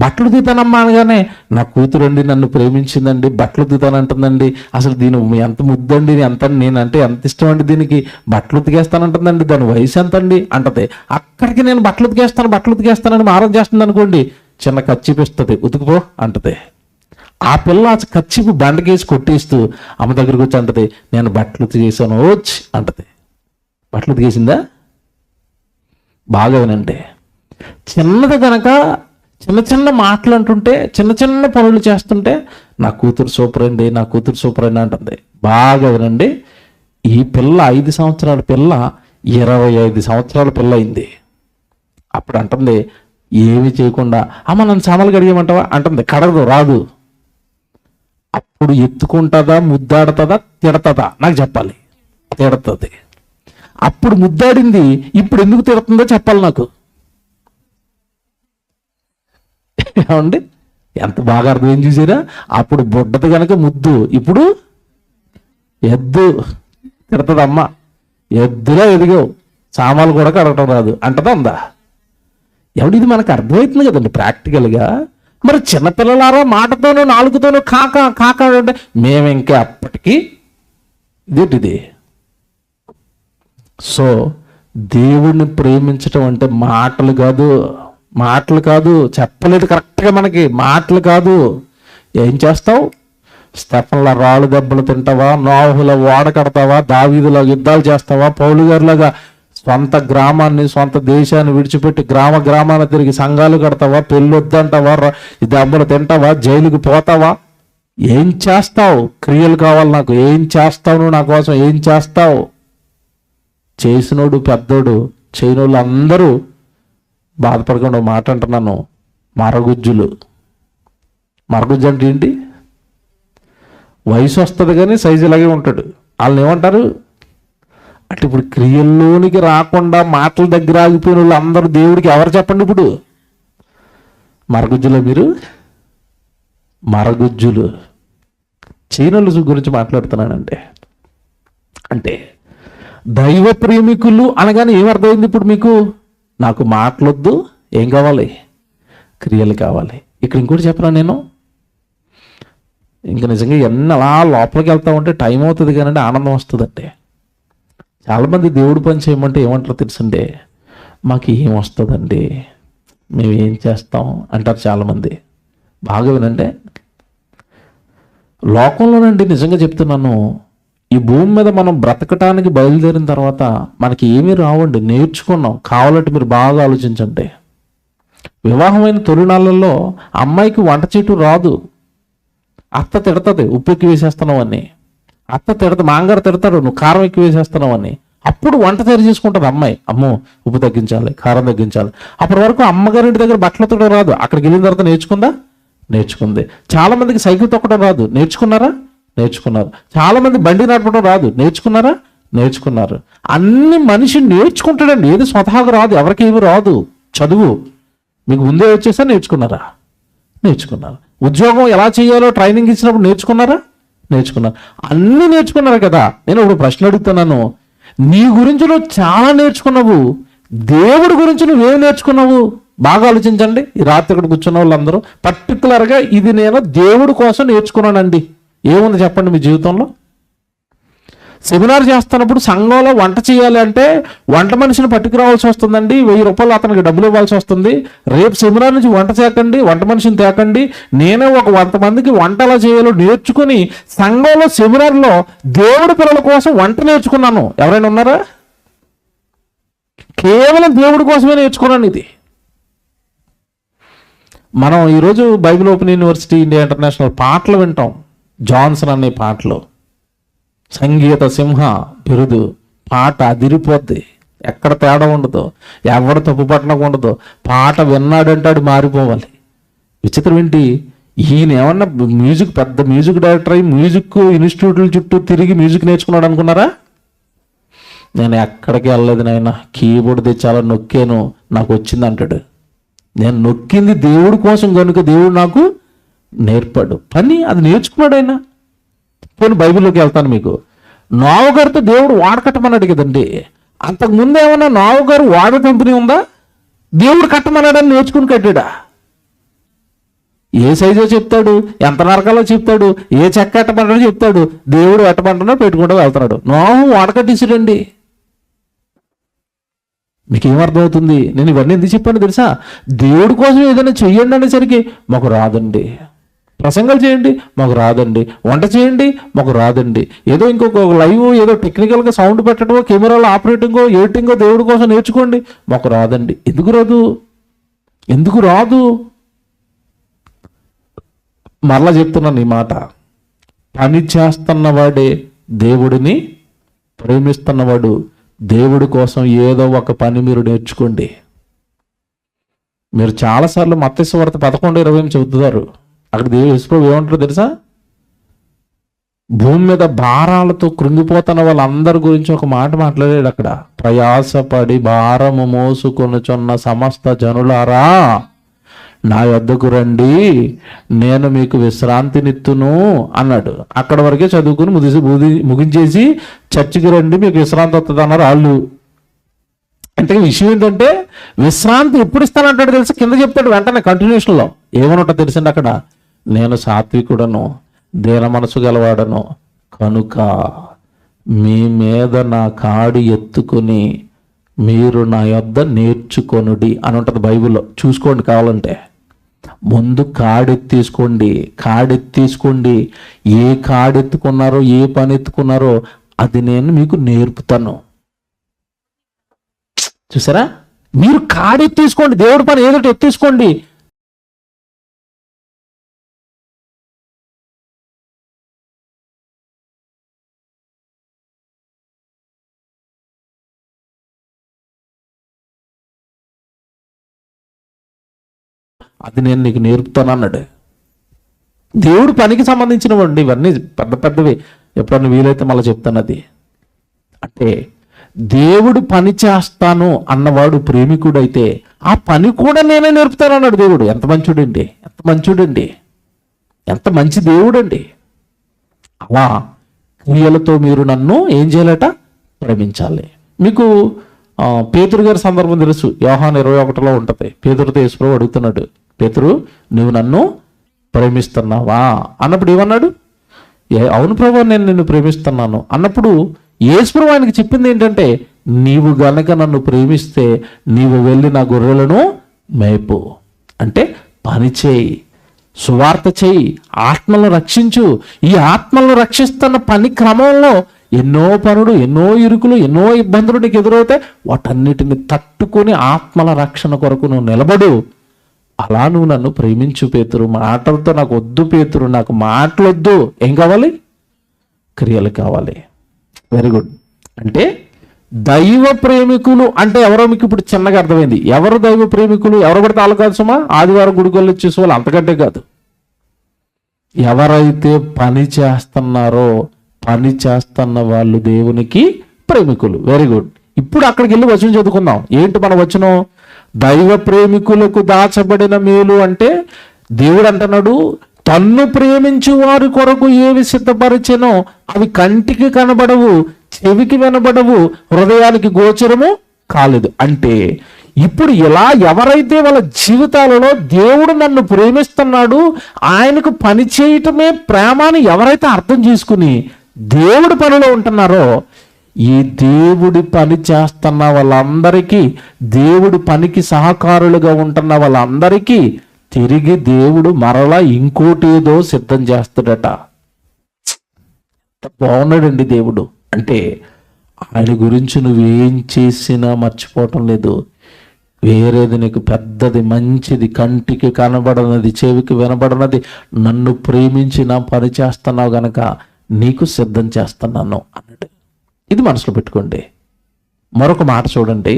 బట్టలు తీతానమ్మా అనగానే నా కూతురు అండి నన్ను ప్రేమించిందండి, బట్టలు తీతాను అంటుందండి. అసలు దీని ఎంత ముద్దండి, నేనంటే ఎంత ఇష్టం అండి దీనికి, బట్టలు ఉతికేస్తానంటుందండి, దాని వయసు ఎంత అండి అంటది. అక్కడికి నేను బట్టలు ఉతికేస్తానని మారం చేస్తుంది అనుకోండి, చిన్న కచ్చిపిస్తుంది, ఉతుకుపో అంటది. ఆ పిల్ల కచ్చిపు బండకేసి కొట్టేస్తూ అమ్మ దగ్గరికి వచ్చి అంటది, నేను బట్టలు ఉతికేసాను వచ్చి అంటది. బట్టలు ఉతికేసిందా? బాగా వినండి. చిన్నది కనుక చిన్న చిన్న మాటలు అంటుంటే, చిన్న చిన్న పనులు చేస్తుంటే నా కూతురు సూపర్ అండి, నా కూతురు సూపర్ అండి అంటుంది. బాగా వినండి. ఈ పిల్ల 5 సంవత్సరాల పిల్ల 25 సంవత్సరాల పిల్ల అయింది. అప్పుడు అంటుంది, ఏమి చేయకుండా అమ్మ నన్ను సామాన్లు కడిగేయమంటావా అంటుంది. కడగదు, రాదు. అప్పుడు ఎత్తుకుంటుందా, ముద్దాడుతుందా, తిడతదా? నాకు చెప్పాలి. తిడుతుంది. అప్పుడు ముద్దాడింది, ఇప్పుడు ఎందుకు తిడుతుందో చెప్పాలి నాకు. ఏమండి, ఎంత బాగా అర్థం చూసారా? అప్పుడు బుడ్డది కనుక ముద్దు, ఇప్పుడు ఎద్దు. తిడతదమ్మ, ఎద్దులా ఎదిగావు, సామాన్లు కూడా కడగటం రాదు అంటదా ఉందా? ఎవడు ఇది మనకు అర్థమవుతుంది కదండి ప్రాక్టికల్గా. మరి చిన్నపిల్లలారా మాటతోనూ నాలుగుతోనూ కాక కాక అంటే మేము ఇంకా అప్పటికి ఇదేంటిది? సో దేవుణ్ణి ప్రేమించటం అంటే మాటలు కాదు, చెప్పలేదు కరెక్ట్గా మనకి, మాటలు కాదు. ఏం చేస్తావు? స్టెఫన్ల రాళ్ళు దెబ్బలు తింటావా, నోహుల ఓడ కడతావా, దావీదులా యుద్ధాలు చేస్తావా, పౌలు గారిలాగా సొంత గ్రామాన్ని సొంత దేశాన్ని విడిచిపెట్టి గ్రామాన్ని తిరిగి సంఘాలు కడతావా, పెళ్ళొద్దంటావా, దెబ్బలు తింటావా, జైలుకి పోతావా? ఏం చేస్తావు? క్రియలు కావాలి నాకు. ఏం చేస్తావు నువ్వు నా కోసం? ఏం చేస్తావు? చేసినోడు పెద్దోడు, చేయనోళ్ళు అందరూ బాధపడకుండా మాట అంటున్నాను, మరగుజ్జులు. మరగుజ్జు అంటే ఏంటి? వయసు వస్తుంది కానీ సైజు ఇలాగే ఉంటాడు. వాళ్ళని ఏమంటారు అంటే? ఇప్పుడు క్రియల్లోనికి రాకుండా మాటల దగ్గర ఆగిపోయిన వాళ్ళు అందరూ దేవుడికి ఎవరు చెప్పండి? ఇప్పుడు మరగుజ్జులు. మీరు మరగుజ్జులు. చీనలు గురించి మాట్లాడుతున్నానంటే, అంటే దైవ ప్రేమికులు అనగానే ఏమర్థమైంది ఇప్పుడు మీకు? నాకు మాటలొద్దు, ఏం కావాలి? క్రియలు కావాలి. ఇక్కడ ఇంకోటి చెప్పనా నేను, ఇంకా నిజంగా అలా లోపలికి వెళ్తా ఉంటే టైం అవుతుంది కానీ ఆనందం వస్తుందంటే. చాలామంది దేవుడు పని చేయమంటే ఏమంటారో తెలుసండి, మాకు ఏం వస్తుందండి, మేము ఏం చేస్తాం అంటారు చాలామంది. బాగా వినండి, లోకంలోనండి నిజంగా చెప్తున్నాను, ఈ భూమి మీద మనం బ్రతకటానికి బయలుదేరిన తర్వాత మనకి ఏమీ రావండి, నేర్చుకున్నాం. కావాలంటే మీరు బాగా ఆలోచించండి. వివాహమైన తొలినాళ్ళల్లో అమ్మాయికి వంట చేయటం రాదు. అత్త తిడతది, ఉప్పు ఎక్కువ వేసేస్తున్నావు అని. అత్త మాంగారు తిడతాడు, నువ్వు కారం ఎక్కువ వేసేస్తున్నావు అని. అప్పుడు వంట తయారు చేసుకుంటుంది అమ్మాయి. అమ్మో ఉప్పు తగ్గించాలి, కారం తగ్గించాలి. అప్పటి వరకు అమ్మగారింటి దగ్గర బట్టలు ఉతకడం రాదు. అక్కడికి వెళ్ళిన తర్వాత నేర్చుకుంది. చాలా మందికి సైకిల్ తొక్కడం రాదు, నేర్చుకున్నారు. చాలా మంది బండి నడపడం రాదు, నేర్చుకున్నారు. అన్ని మనిషి నేర్చుకుంటాడండి, ఏది స్వతహాగా రాదు, ఎవరికి ఏమి రాదు. చదువు మీకు ముందే వచ్చేసా, నేర్చుకున్నారు. ఉద్యోగం ఎలా చేయాలో ట్రైనింగ్ ఇచ్చినప్పుడు నేర్చుకున్నారు. అన్నీ నేర్చుకున్నారు కదా. నేను ఇప్పుడు ప్రశ్న అడుగుతున్నాను, నీ గురించి నువ్వు చాలా నేర్చుకున్నావు, దేవుడి గురించి నువ్వేం నేర్చుకున్నావు? బాగా ఆలోచించండి. ఈ రాత్రి ఇక్కడ కూర్చున్న వాళ్ళందరూ పర్టికులర్గా ఇది నేను దేవుడి కోసం నేర్చుకున్నానండి. ఏముంది చెప్పండి మీ జీవితంలో? సెమినార్ చేస్తున్నప్పుడు సంఘంలో వంట చేయాలి అంటే వంట మనిషిని పట్టుకురావాల్సి వస్తుందండి. 1000 రూపాయలు అతనికి డబ్బులు ఇవ్వాల్సి వస్తుంది. రేపు సెమినార్ నుంచి వంట మనిషిని తేకండి. నేనే ఒక 100 మందికి వంట ఎలా చేయాలో నేర్చుకుని సంఘంలో సెమినార్లో దేవుడి పిల్లల కోసం వంట నేర్చుకున్నాను. ఎవరైనా ఉన్నారా? కేవలం దేవుడి కోసమే నేర్చుకున్నాను ఇది. మనం ఈరోజు Bible open university India international పాటలు వింటాం. జాన్సన్ అనే పాటలు, సంగీత సింహ బిరుదు, పాట అదిరిపోద్ది. ఎక్కడ తేడా ఉండదు, ఎవడు తప్పు పట్టడం ఉండదు. పాట విన్నాడంటే ఆడు మారిపోవాలి. విచిత్రం ఏంటి, ఈయన ఏమన్నా పెద్ద మ్యూజిక్ డైరెక్టర్ అయ్యి మ్యూజిక్ ఇన్స్టిట్యూట్ల చుట్టూ తిరిగి మ్యూజిక్ నేర్చుకున్నాడు అనుకున్నారా? నేను ఎక్కడికి వెళ్ళలేదు నాయన, కీబోర్డ్ తెచ్చాలో నొక్కాను నాకు వచ్చింది అంటాడు. నేను నొక్కింది దేవుడి కోసం కనుక దేవుడు నాకు నేర్పాడు పని, అది నేర్చుకున్నాడు ఆయన. పోనీ బైబిల్లోకి వెళ్తాను మీకు. నోవహు గారితో దేవుడు ఓడ కట్టమన్నాడు కదండి. అంతకుముందు ఏమన్నా నోవహు గారు ఓడ కంపెనీ ఉందా? దేవుడు కట్టమన్నాడని నేర్చుకుని కట్టాడా? ఏ సైజో చెప్తాడు, ఎంత నరకాలో చెప్తాడు, ఏ చెక్క ఎట్టమంటాడో చెప్తాడు, దేవుడు ఎట్టమంటాడో పెట్టుకుంటూ వెళ్తున్నాడు. నోవహు ఓడ కట్టేసాడండి. మీకు ఏమర్థమవుతుంది? నేను ఇవన్నీ ఎందుకు చెప్పాను తెలుసా? దేవుడి కోసం ఏదైనా చెయ్యండి అనేసరికి మాకు రాదండి, ప్రసంగాలు చేయండి మాకు రాదండి, వంట చేయండి మాకు రాదండి, ఏదో ఇంకొక లైవ్ ఏదో టెక్నికల్గా సౌండ్ పెట్టడమో కెమెరాలో ఆపరేటింగో ఎడిటింగో దేవుడి కోసం నేర్చుకోండి మాకు రాదండి. ఎందుకు రాదు? ఎందుకు రాదు? మరలా చెప్తున్నాను ఈ మాట. పని చేస్తున్నవాడే దేవుడిని ప్రేమిస్తున్నవాడు. దేవుడి కోసం ఏదో ఒక పని మీరు నేర్చుకోండి. మీరు చాలాసార్లు మత్తయి సువార్త 11:20 చెబుతున్నారు. అక్కడ యేసుప్రభువు ఏమంటారో తెలుసా? భూమి మీద భారాలతో కృంగిపోతున్న వాళ్ళందరి గురించి ఒక మాట మాట్లాడాడు అక్కడ. ప్రయాసపడి భారము మోసుకొనుచున్న సమస్త జనులారా నా యొద్దకు రండి, నేను మీకు విశ్రాంతినిత్తును అన్నాడు. అక్కడ వరకే చదువుకుని ముగించేసి చర్చికి రండి మీకు విశ్రాంతి వస్తుంది అన్నారు వాళ్ళు. అంటే విషయం ఏంటంటే విశ్రాంతి ఎప్పుడు ఇస్తానంటాడు తెలుసా? కింద చెప్తాడు వెంటనే కంటిన్యూషన్లో. ఏమనుంటో తెలిసింది అక్కడ, నేను సాత్వికుడను దీన మనసు గలవాడను కనుక మీ మీద నా కాడి ఎత్తుకుని మీరు నా యొద్ద నేర్చుకొనుడి అని ఉంటుంది బైబిల్లో. చూసుకోండి కావాలంటే. ముందు కాడెత్తీసుకోండి. ఏ కాడెత్తుకున్నారో ఏ పని ఎత్తుకున్నారో అది నేను మీకు నేర్పుతాను. చూసారా? మీరు కాడెత్తీసుకోండి, దేవుడి పని ఏదో ఎత్తీసుకోండి. అది నేను నీకు నేర్పుతాను అన్నాడు. దేవుడు పనికి సంబంధించినవండి ఇవన్నీ, పెద్ద పెద్దవి. ఎప్పుడన్నా వీలైతే మళ్ళీ చెప్తాను. అది అంటే దేవుడు పని చేస్తాను అన్నవాడు ప్రేమికుడైతే ఆ పని కూడా నేనే నేర్పుతాను అన్నాడు దేవుడు. ఎంత మంచుడండి, ఎంత మంచి దేవుడు అండి. అలా క్రియలతో మీరు నన్ను ఏం చేయాలట? ప్రేమించాలి. మీకు పేతురు గారి సందర్భం తెలుసు. యోహాను 21లో ఉంటుంది. పేతురుతో యేసుప్రభువు అడుగుతున్నాడు, పేతురు నువ్వు నన్ను ప్రేమిస్తున్నావా అన్నప్పుడు ఏమన్నాడు? అవును ప్రభు, నేను నిన్ను ప్రేమిస్తున్నాను అన్నప్పుడు యేసుప్రభువు ఆయనకి చెప్పింది ఏంటంటే, నీవు గనక నన్ను ప్రేమిస్తే నీవు వెళ్ళి నా గొర్రెలను మేపు. అంటే పని చేయి, సువార్త చేయి, ఆత్మలను రక్షించు. ఈ ఆత్మలను రక్షిస్తున్న పని క్రమంలో ఎన్నో పనులు, ఎన్నో ఇరుకులు, ఎన్నో ఇబ్బందులు నీకు ఎదురవుతాయి. వాటన్నిటిని తట్టుకొని ఆత్మల రక్షణ కొరకు నువ్వు నిలబడు. అలా నువ్వు నన్ను ప్రేమించు పేతురు. మాటలతో నాకు వద్దు పేతురు, నాకు మాటలొద్దు. ఏం కావాలి? క్రియలు కావాలి. Very good. అంటే దైవ ప్రేమికులు అంటే ఎవరో మీకు ఇప్పుడు చిన్నగా అర్థమైంది. ఎవరు దైవ ప్రేమికులు? ఎవరు పడితే వాళ్ళు కాదు సుమా. ఆదివారం గుడికొల్లు వచ్చేసి వాళ్ళు అంతకంటే కాదు. ఎవరైతే పని చేస్తున్నారో పని చేస్తున్న వాళ్ళు దేవునికి ప్రేమికులు. Very good. ఇప్పుడు అక్కడికి వెళ్ళి వచనం చదువుకుందాం. ఏంటి మన వచనం? దైవ ప్రేమికులకు దాచబడిన మేలు అంటే దేవుడు అంటున్నాడు, తన్ను ప్రేమించు వారి కొరకు ఏవి సిద్ధపరిచెనో అవి కంటికి కనబడవు, చెవికి వినబడవు, హృదయానికి గోచరము కాలేదు. అంటే ఇప్పుడు ఇలా ఎవరైతే వాళ్ళ జీవితాలలో దేవుడు నన్ను ప్రేమిస్తున్నాడు, ఆయనకు పని చేయటమే ప్రేమ అని ఎవరైతే అర్థం చేసుకుని దేవుడి పనిలో ఉంటున్నారో, ఈ దేవుడి పని చేస్తున్న వాళ్ళందరికీ, దేవుడి పనికి సహకారులుగా ఉంటున్న వాళ్ళందరికీ తిరిగి దేవుడు మరలా ఇంకోటి ఏదో సిద్ధం చేస్తాడట. బాగున్నాడండి దేవుడు. అంటే ఆయన గురించి నువ్వేం చేసినా మర్చిపోవటం లేదు. వేరేది నీకు పెద్దది, మంచిది, కంటికి కనబడనది, చెవికి వినబడనది నన్ను ప్రేమించి నా పని చేస్తున్నావు గనక నీకు సిద్ధం చేస్తున్నాను అన్నాడు. ఇది మనసులో పెట్టుకోండి. మరొక మాట చూడండి,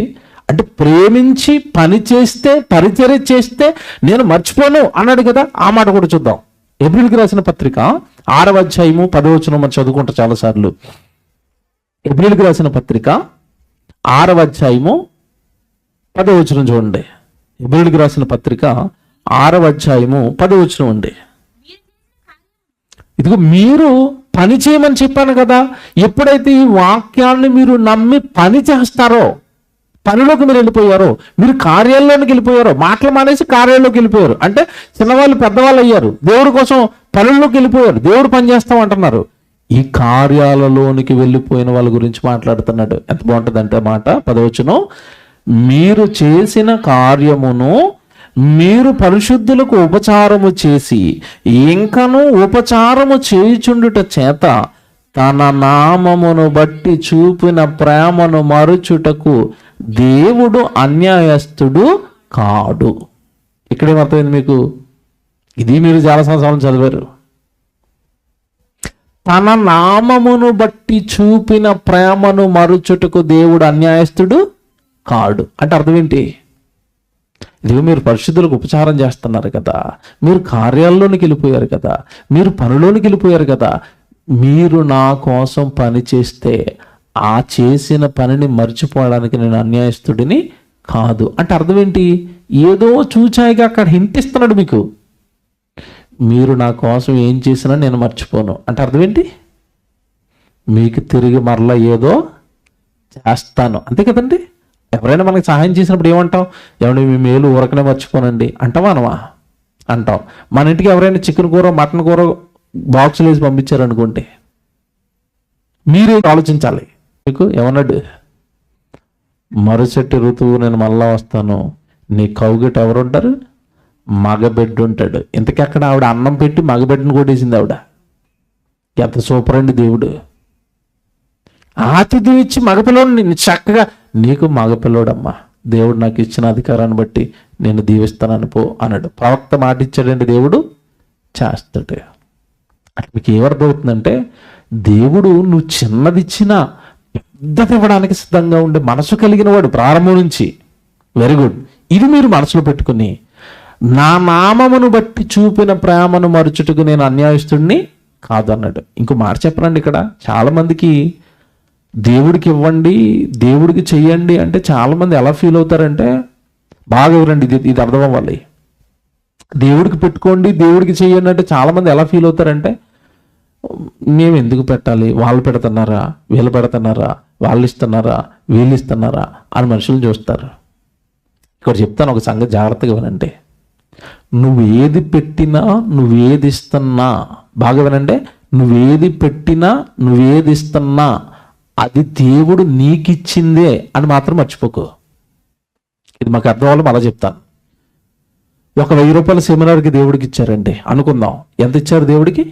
అంటే ప్రేమించి పని చేస్తే, పరిచర్య చేస్తే నేను మర్చిపోను అన్నాడు కదా, ఆ మాట కూడా చూద్దాం. ఎబ్రిల్కి రాసిన పత్రిక 6వ అధ్యాయము 10వ వచనం మనం చదువుకుంటాం చాలాసార్లు. ఎబ్రిల్కి రాసిన పత్రిక 6వ అధ్యాయము 10వ వచనం చూడండి. ఎబ్రిల్కి రాసిన పత్రిక 6వ అధ్యాయము 10వ వచనం అండి. ఇదిగో మీరు పని చేయమని చెప్పాను కదా. ఎప్పుడైతే ఈ వాక్యాన్ని మీరు నమ్మి పని చేస్తారో, పనిలోకి మీరు వెళ్ళిపోయారో, మీరు కార్యాలలోకి వెళ్ళిపోయారో, మాటలు మానేసి కార్యాలలోకి వెళ్ళిపోయారు. అంటే చిన్నవాళ్ళు పెద్దవాళ్ళు అయ్యారు, దేవుడి కోసం పనుల్లోకి వెళ్ళిపోయారు, దేవుడు పని చేస్తాం అంటున్నారు. ఈ కార్యాలలోనికి వెళ్ళిపోయిన వాళ్ళ గురించి మాట్లాడుతున్నాడు. ఎంత బాగుంటుందంటే మాట 10వ వచనం, మీరు చేసిన కార్యమును మీరు పరిశుద్ధులకు ఉపచారము చేసి ఇంకను ఉపచారము చేయుచుండుట చేత తన నామమును బట్టి చూపిన ప్రేమను మరుచుటకు దేవుడు అన్యాయస్తుడు కాడు. ఇక్కడేమర్థమైంది మీకు? ఇది మీరు చాలా సంవత్సరాలు చదివారు. తన నామమును బట్టి చూపిన ప్రేమను మరుచుటకు దేవుడు అన్యాయస్తుడు కాడు అంటే అర్థం ఏంటి? ఇదిగో మీరు పరిశుద్ధులకు ఉపచారం చేస్తున్నారు కదా, మీరు కార్యాలలోనికి వెళ్ళిపోయారు కదా, మీరు పనిలోనికి వెళ్ళిపోయారు కదా, మీరు నా కోసం పని చేస్తే ఆ చేసిన పనిని మర్చిపోవడానికి నేను అన్యాయస్తుడిని కాదు అంటే అర్థం ఏంటి? ఏదో చూచాయిగా అక్కడ హింటిస్తున్నాడు మీకు. మీరు నా కోసం ఏం చేసినా నేను మర్చిపోను అంటే అర్థం ఏంటి? మీకు తిరిగి మరలా ఏదో చేస్తాను, అంతే కదండి. ఎవరైనా మనకి సహాయం చేసినప్పుడు ఏమంటాం? ఏమంటే మీ మేలు ఊరకనే మర్చిపోనండి అంటావా అనవా? అంటాం. మన ఇంటికి ఎవరైనా చికెన్ కూర, మటన్ కూర బాక్సులు వేసి పంపించారనుకోండి, మీరే ఆలోచించాలి. మీకు ఏమన్నాడు? మరుసటి ఋతువు నేను మళ్ళా వస్తాను, నీ కౌగిట ఎవరు ఉంటారు? మగబిడ్డ ఉంటాడు. ఇంతకీ అక్కడ ఆవిడ అన్నం పెట్టి మగబిడ్డను కొట్టేసింది ఆవిడ. ఎంత సూపర్ అండి దేవుడు. ఆతిథ్యం ఇచ్చి మగపిల్లోడిని చక్కగా, నీకు మగపిల్లోడమ్మా, దేవుడు నాకు ఇచ్చిన అధికారాన్ని బట్టి నేను దీవిస్తానని పో అన్నాడు. ప్రవక్త మాట ఇచ్చాడండి, దేవుడు చేస్తాడు. అట్లా మీకు ఏమర్థమవుతుందంటే, దేవుడు నువ్వు చిన్నదిచ్చినా పెద్దది ఇవ్వడానికి సిద్ధంగా ఉండే మనసు కలిగిన వాడు ప్రారంభం నుంచి. Very good. ఇది మీరు మనసులో పెట్టుకుని, నా నామమును బట్టి చూపిన ప్రేమను మరుచుటకు నేను అన్యాయస్తుడిని కాదు అన్నాడు. ఇంకో మాట చెప్పనండి, ఇక్కడ చాలా మందికి దేవుడికి ఇవ్వండి, దేవుడికి చెయ్యండి అంటే చాలామంది ఎలా ఫీల్ అవుతారంటే, బాగా ఎవరండి ఇది అర్థం అవ్వాలి. దేవుడికి పెట్టుకోండి, దేవుడికి చెయ్యండి అంటే చాలామంది ఎలా ఫీల్ అవుతారంటే, మేము ఎందుకు పెట్టాలి, వాళ్ళు పెడుతున్నారా, వీళ్ళు పెడుతున్నారా, వాళ్ళు ఇస్తున్నారా, వీళ్ళు ఇస్తున్నారా అని మనుషులు చూస్తారు. ఇక్కడ చెప్తాను ఒక సంగతి, జాగ్రత్తగా వినండి. నువ్వేది పెట్టినా, నువ్వేది ఇస్తున్నా, బాగా వినండి, నువ్వేది పెట్టినా, నువ్వేది ఇస్తున్నా అది దేవుడు నీకిచ్చిందే అని మాత్రం మర్చిపోకు. ఇది మాకు అర్థం అవ్వాలి, అలా చెప్తాను. ఒక 1000 రూపాయల సెమినార్కి దేవుడికి ఇచ్చారండి అనుకుందాం. ఎంత ఇచ్చారు దేవుడికి?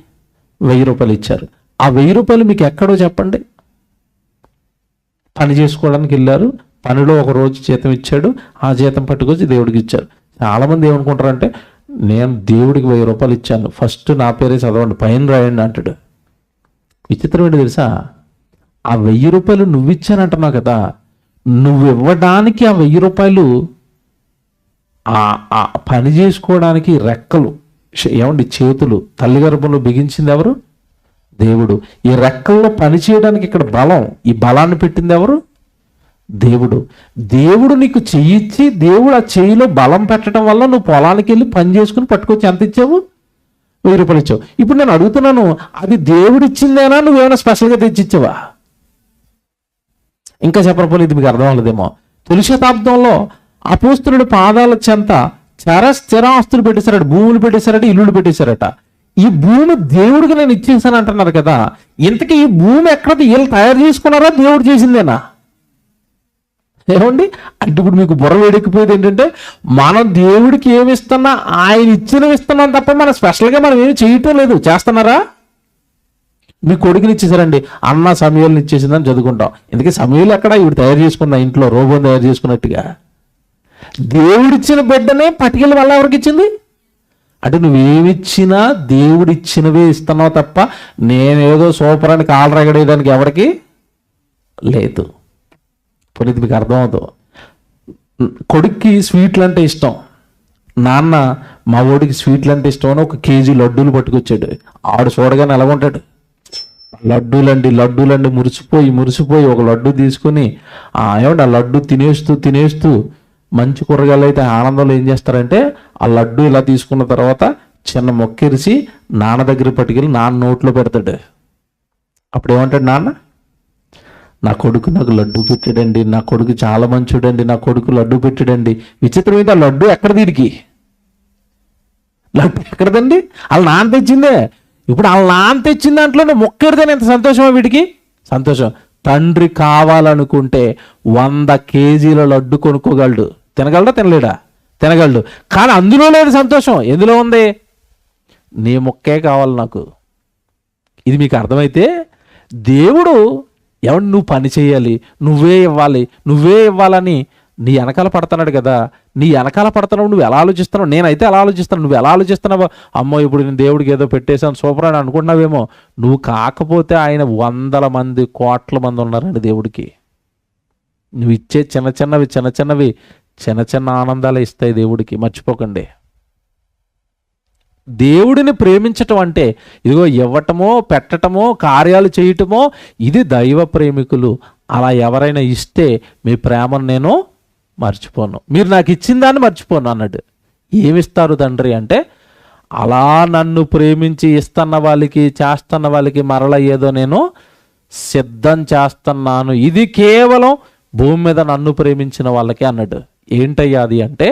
1000 రూపాయలు ఇచ్చారు. ఆ 1000 రూపాయలు మీకు ఎక్కడో చెప్పండి. పని చేసుకోవడానికి వెళ్ళారు, పనిలో ఒక రోజు జీతం ఇచ్చాడు, ఆ జీతం పట్టుకొచ్చి దేవుడికి ఇచ్చారు. చాలామంది ఏమనుకుంటారంటే, నేను దేవుడికి 1000 రూపాయలు ఇచ్చాను, ఫస్ట్ నా పేరే చదవండి, పైన రాయండి అంటాడు. విచిత్రం ఏంటి తెలుసా? ఆ 1000 రూపాయలు నువ్వు ఇచ్చానంటున్నావు కదా, నువ్వు ఇవ్వడానికి ఆ 1000 రూపాయలు ఆ పని చేసుకోవడానికి రెక్కలు, ఏమండి చేతులు తల్లి గర్భంలో బిగించింది ఎవరు? దేవుడు. ఈ రెక్కల్లో పని చేయడానికి ఇక్కడ బలం, ఈ బలాన్ని పెట్టింది ఎవరు? దేవుడు. దేవుడు నీకు చెయ్యిచ్చి, దేవుడు ఆ చెయ్యిలో బలం పెట్టడం వల్ల నువ్వు పొలానికి వెళ్ళి పని చేసుకుని పట్టుకొచ్చి ఎంత ఇచ్చావు? 1000 రూపాయలు ఇచ్చావు. ఇప్పుడు నేను అడుగుతున్నాను, అది దేవుడు ఇచ్చిందేనా, నువ్వేమైనా స్పెషల్గా తెచ్చిచ్చావా? ఇంకా చెప్పకపోతే ఇది మీకు అర్థం అవ్వలేదేమో. తొలి శతాబ్దంలో అపోస్తలుడి పాదాల చెంత స్థిరాస్తులు పెట్టేశారట, భూములు పెట్టేశారట, ఇల్లులు పెట్టేశారట. ఈ భూమి దేవుడికి నేను ఇచ్చేసాను అంటున్నారు కదా, ఇంతకీ ఈ భూమి ఎక్కడది? వీళ్ళు తయారు చేసుకున్నారా, దేవుడు చేసిందేనా? ఏమండి అంటే ఇప్పుడు మీకు బుర్ర వేడెక్కిపోయేది ఏంటంటే, మనం దేవుడికి ఏమి ఇస్తున్నా ఆయన ఇచ్చినవి ఇస్తున్నాం తప్ప మనం స్పెషల్గా మనం ఏమి చేయటం లేదు. చేస్తున్నారా? మీ కొడుకుని ఇచ్చేసారండి, అన్న సమయాలను ఇచ్చేసిందని చదువుకుంటాం. ఎందుకంటే సమయాలు ఎక్కడ ఇవి తయారు చేసుకున్నా, ఇంట్లో రోబోని తయారు చేసుకున్నట్టుగా. దేవుడిచ్చిన బిడ్డనే పట్టుకెళ్ళి వల్ల ఎవరికి ఇచ్చింది? అంటే నువ్వేమిచ్చినా దేవుడిచ్చినవే ఇస్తున్నావు తప్ప నేనేదో సూపర్ అని కాలు రగడేయడానికి ఎవరికి లేదు. పోనీ మీకు అర్థమవుతుంది. కొడుక్కి స్వీట్లు అంటే ఇష్టం. నాన్న మా ఓడికి స్వీట్లు అంటే ఇష్టం అని 1 కేజీ లడ్డూలు పట్టుకొచ్చాడు. ఆడు చూడగానే ఎలాగుంటాడు? లడ్డూలండి మురిసిపోయి ఒక లడ్డు తీసుకుని ఏమంటే ఆ లడ్డు తినేస్తూ మంచి కూరగాయలు అయితే ఆనందంలో ఏం చేస్తారంటే ఆ లడ్డు ఇలా తీసుకున్న తర్వాత చిన్న మొక్కెరిసి నాన్న దగ్గర పట్టుకెళ్ళి నాన్న నోట్లో పెడతాడు. అప్పుడు ఏమంటాడు నాన్న? నా కొడుకు నాకు లడ్డు పెట్టాడండి, నా కొడుకు చాలా మంచోడండి, నా కొడుకు లడ్డు పెట్టాడండి. విచిత్రం అయితే ఆ లడ్డు ఎక్కడ దీనికి? లడ్డు ఎక్కడదండి? వాళ్ళ నాన్న తెచ్చిందే. ఇప్పుడు వాళ్ళ నాన్న తెచ్చిన దాంట్లోనే మొక్కెడితేనే ఎంత సంతోషమా వీడికి? సంతోషం. తండ్రి కావాలనుకుంటే 100 కేజీల లడ్డు కొనుక్కోగలడు. తినగలడా? తినలేడా? తినగలడు. కానీ అందులో లేదు సంతోషం. ఎందులో ఉంది? నీ మొక్కే కావాలి నాకు. ఇది మీకు అర్థమైతే దేవుడు ఎవడు నువ్వు పని చేయాలి, నువ్వే ఇవ్వాలని నీ వెనకాల పడుతున్నాడు కదా. నీ వెనకాల పడుతున్నావు. నువ్వు ఎలా ఆలోచిస్తున్నావు? నేనైతే ఎలా ఆలోచిస్తాను? నువ్వు ఎలా ఆలోచిస్తున్నావు? అమ్మో ఇప్పుడు నేను దేవుడికి ఏదో పెట్టేశాను సూపర్ అని అనుకుంటున్నావేమో. నువ్వు కాకపోతే ఆయన 100 మంది 1,000,000 మంది ఉన్నారండి దేవుడికి. నువ్వు ఇచ్చే చిన్న చిన్న ఆనందాలు ఇస్తాయి దేవుడికి, మర్చిపోకండి. దేవుడిని ప్రేమించటం అంటే ఇదిగో ఇవ్వటమో పెట్టటమో కార్యాలు చేయటమో, ఇది దైవ ప్రేమికులు. అలా ఎవరైనా ఇస్తే మీ ప్రేమను నేను మర్చిపోను, మీరు నాకు ఇచ్చిన దాన్ని మర్చిపోను అన్నాడు. ఏమిస్తారు తండ్రి అంటే, అలా నన్ను ప్రేమించి ఇస్తున్న వాళ్ళకి చేస్తున్న వాళ్ళకి మరల ఏదో నేను సిద్ధం చేస్తున్నాను. ఇది కేవలం భూమి మీద నన్ను ప్రేమించిన వాళ్ళకి అన్నాడు. ఏంటయ్యా అది అంటే,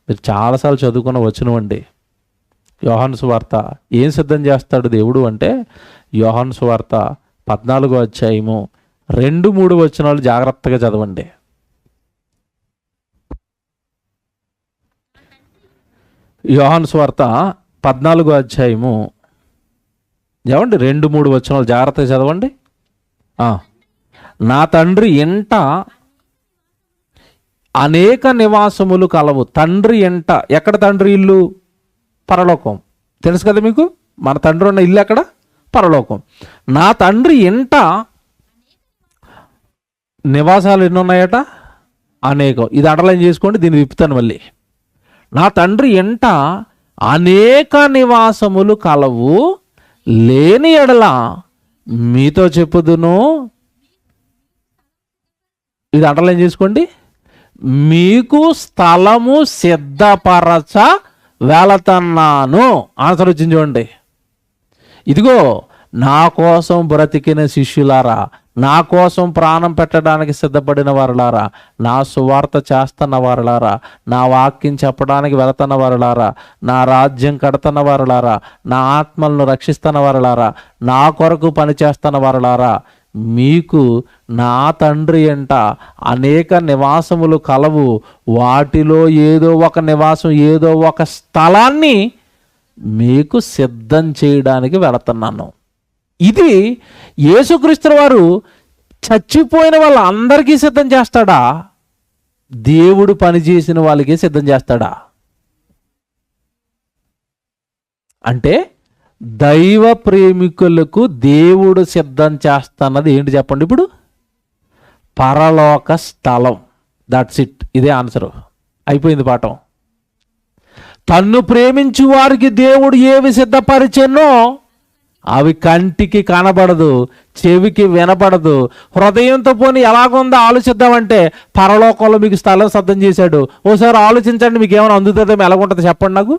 మీరు చాలాసార్లు చదువుకున్న వచనం అండి. యోహాను సువార్త ఏం సిద్ధం చేస్తాడు దేవుడు అంటే, యోహాను సువార్త 14వ అధ్యాయము 2-3 వచనాలు జాగ్రత్తగా చదవండి. యోహాను సువార్త 14వ అధ్యాయము ఏమండి 2-3 వచనాలు జాగ్రత్తగా చదవండి. నా తండ్రి ఎంట అనేక నివాసములు కలవు. తండ్రి ఎంట, ఎక్కడ తండ్రి ఇల్లు? పరలోకం. తెలుసు కదా మీకు, మన తండ్రి ఉన్న ఇల్లు ఎక్కడ? పరలోకం. నా తండ్రి ఎంట నివాసాలు ఎన్ని ఉన్నాయట? అనేకం. ఇది అండర్లైన్ చేసుకోండి, దీన్ని విప్పుతాను మళ్ళీ. నా తండ్రి ఎంట అనేక నివాసములు కలవు, లేని ఎడల మీతో చెప్పుదును. ఇది అండర్లైన్ చేసుకోండి. మీకు స్థలము సిద్ధపరచ వెళతన్నాను. ఆన్సర్ వచ్చింది చూడండి. ఇదిగో నా కోసం బ్రతికిన శిష్యులారా, నా కోసం ప్రాణం పెట్టడానికి సిద్ధపడిన వారులారా, నా సువార్త చేస్తున్న వారులారా, నా వాక్యం చెప్పడానికి వెళుతున్న వారులారా, నా రాజ్యం కడుతున్న వారులారా, నా ఆత్మలను రక్షిస్తున్న వారులారా, నా కొరకు పనిచేస్తున్న వారులారా, మీకు నా తండ్రి ఎంట అనేక నివాసములు కలవు, వాటిలో ఏదో ఒక నివాసం, ఏదో ఒక స్థలాన్ని మీకు సిద్ధం చేయడానికి వెళుతున్నాను. ఇది యేసుక్రీస్తు వారు చచ్చిపోయిన వాళ్ళందరికీ సిద్ధం చేస్తాడా? దేవుడు పనిచేసిన వాళ్ళకి సిద్ధం చేస్తాడా? అంటే దైవ ప్రేమికులకు దేవుడు సిద్ధం చేస్తున్నది ఏంటి చెప్పండి ఇప్పుడు? పరలోక స్థలం. That's it. ఇదే ఆన్సర్. అయిపోయింది పాఠం. తన్ను ప్రేమించు వారికి దేవుడు ఏవి సిద్ధపరిచెనో అవి కంటికి కనబడదు, చెవికి వినపడదు, హృదయంతో పోనీ ఎలాగుందో ఆలోచిద్దామంటే పరలోకంలో మీకు స్థలం సిద్ధం చేశాడు. ఓసారి ఆలోచించండి, మీకు ఏమైనా అందుతుందో ఎలాగుంటుంది చెప్పండి నాకు.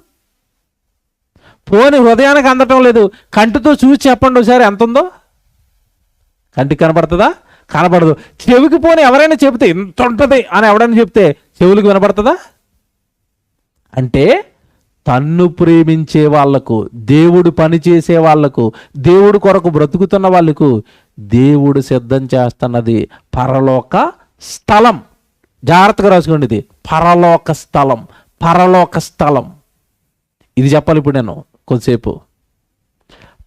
పోనీ హృదయానికి అందటం లేదు, కంటితో చూసి చెప్పండి ఒకసారి ఎంత ఉందో. కంటికి కనబడుతుందా? కనబడదు. చెవికి పోనీ ఎవరైనా చెబితే ఇంత ఉంటుంది అని ఎవడైనా చెప్తే చెవులకు వినపడుతుందా? అంటే తన్ను ప్రేమించే వాళ్లకు, దేవుడు పని చేసే వాళ్లకు, దేవుడు కొరకు బ్రతుకుతున్న వాళ్ళకు దేవుడు సిద్ధం చేస్తున్నది పరలోక స్థలం. జాగ్రత్తగా రాసుకోండి, ఇది పరలోక స్థలం. పరలోక స్థలం ఇది చెప్పాలి ఇప్పుడు నేను కొంతసేపు.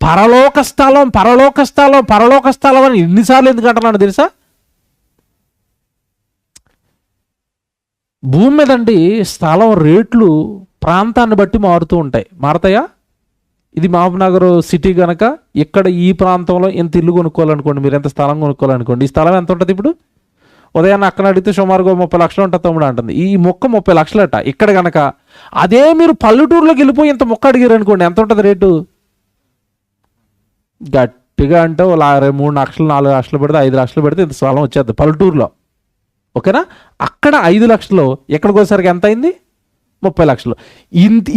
పరలోక స్థలం, పరలోక స్థలం, పరలోక స్థలం అని ఎన్నిసార్లు ఎందుకు అంటున్నాను తెలుసా? భూమి మీదండి స్థలం రేట్లు ప్రాంతాన్ని బట్టి మారుతూ ఉంటాయి. మారతాయా? ఇది మహబూబ్నగర్ సిటీ కనుక ఇక్కడ ఈ ప్రాంతంలో ఎంత ఇల్లు కొనుక్కోవాలనుకోండి, మీరు ఎంత స్థలం కొనుక్కోవాలనుకోండి, ఈ స్థలం ఎంత ఉంటుంది ఇప్పుడు? ఉదయాన్నే అక్కడ అడిగితే సుమారుగా 30 లక్షలు ఉంటుంది తమ్ముడు అంటుంది. ఈ మొక్క 30 లక్షలట. ఇక్కడ కనుక అదే మీరు పల్లెటూరులోకి వెళ్ళిపోయి ఇంత మొక్క అడిగారు అనుకోండి, ఎంత ఉంటుంది రేటు? గట్టిగా అంటే 3 లక్షలు 4 లక్షలు పెడితే 5 లక్షలు పెడితే ఇంత స్థలం వచ్చేది పల్లెటూరులో. ఓకేనా? అక్కడ 5 లక్షలు, ఎక్కడికి వచ్చేసరికి ఎంత అయింది? 30 లక్షలు.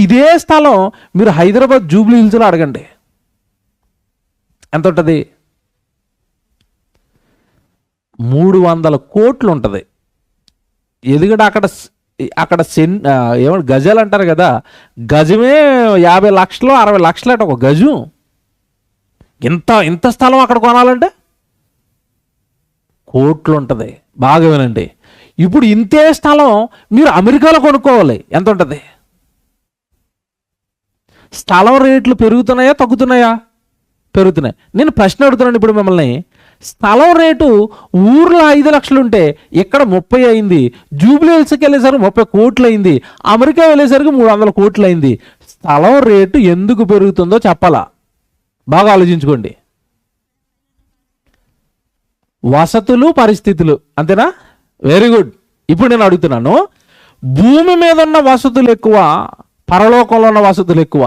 ఇదే స్థలం మీరు హైదరాబాద్ జూబ్లీ హిల్స్లో అడగండి, ఎంత ఉంటుంది? 300 కోట్లు ఉంటుంది. ఎందుకంటే అక్కడ ఏమంటే గజాలు అంటారు కదా, గజమే 50 లక్షలు 60 లక్షలు అట ఒక గజం. ఇంత స్థలం అక్కడ కొనాలంటే కోట్లు ఉంటుంది. బాగా వినండి, ఇప్పుడు ఇంతే స్థలం మీరు అమెరికాలో కొనుక్కోవాలి, ఎంత ఉంటుంది? స్థలం రేట్లు పెరుగుతున్నాయా తగ్గుతున్నాయా? పెరుగుతున్నాయి. నేను ప్రశ్న అడుగుతున్నాను ఇప్పుడు మిమ్మల్ని, స్థలం రేటు ఊర్లో 5 లక్షలు ఉంటే ఇక్కడ 30 అయింది, జూబ్లీ హిల్స్కి వెళ్ళేసరికి 30 కోట్లు అయింది, అమెరికా వెళ్ళేసరికి 300 కోట్లు అయింది. స్థలం రేటు ఎందుకు పెరుగుతుందో చెప్పాలా? బాగా ఆలోచించుకోండి. వసతులు పరిస్థితులు, అంతేనా? Very good. ఇప్పుడు నేను అడుగుతున్నాను, భూమి మీద ఉన్న వసతులు ఎక్కువ, పరలోకంలో ఉన్న వసతులు ఎక్కువ?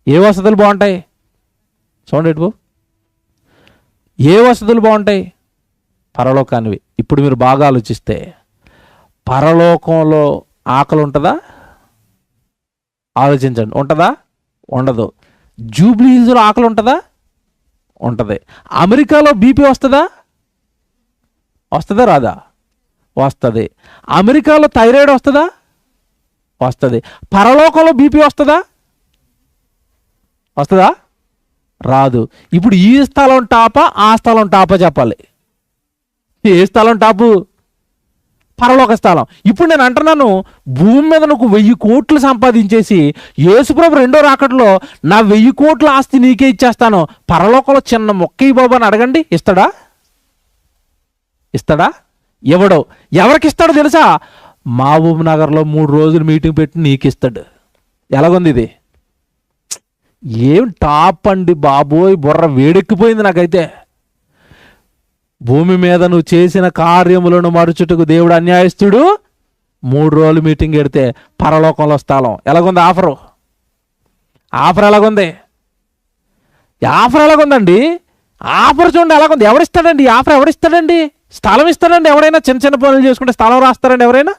ఏ వసతులు బాగుంటాయి? చూడండి, ఏ వసతులు బాగుంటాయి? పరలోకానివి. ఇప్పుడు మీరు బాగా ఆలోచిస్తే పరలోకంలో ఆకలి ఉంటుందా? ఆలోచించండి, ఉంటుందా? ఉండదు. జూబ్లీ హిల్స్లో ఆకలి ఉంటుందా? ఉంటుంది. అమెరికాలో బీపీ వస్తుందా? వస్తుందా రాదా? వస్తుంది. అమెరికాలో థైరాయిడ్ వస్తుందా? వస్తుంది. పరలోకంలో బీపీ వస్తుందా? వస్తుందా? రాదు. ఇప్పుడు ఈ స్థలం టాపా ఆ స్థలం టాపా చెప్పాలి. ఏ స్థలం టాపు? పరలోక స్థలం. ఇప్పుడు నేను అంటున్నాను, భూమి మీద నువ్వు 1000 కోట్లు సంపాదించేసి యేసుప్రభు రెండో రాకడలో నా 1000 కోట్ల ఆస్తి నీకే ఇచ్చేస్తాను, పరలోకంలో చిన్న మొక్క ఈ బాబు అని అడగండి, ఇస్తాడా? ఇస్తాడా? ఎవడో. ఎవరికి ఇస్తాడో తెలుసా? మహబూబ్ నగర్లో 3 రోజులు మీటింగ్ పెట్టి నీకు ఇస్తాడు. ఎలాగుంది ఇది? ఏం టాప్ అండి బాబోయ్, బుర్ర వేడెక్కిపోయింది నాకైతే. భూమి మీద నువ్వు చేసిన కార్యములను మరుచుటకు దేవుడు అన్యాయస్తుడు, 3 రోజులు మీటింగ్ పెడితే పరలోకంలో స్థలం. ఎలాగుంది ఆఫరు? ఆఫర్ ఎలాగుంది? ఆఫర్ ఎలాగుందండి? ఆఫర్ చూడండి ఎలాగుంది. ఎవరిస్తాడండి ఈ ఆఫర్? ఎవరిస్తాడండి? స్థలం ఇస్తాడండి ఎవరైనా? చిన్న చిన్న పనులు చేసుకుంటే స్థలం రాస్తారండి ఎవరైనా?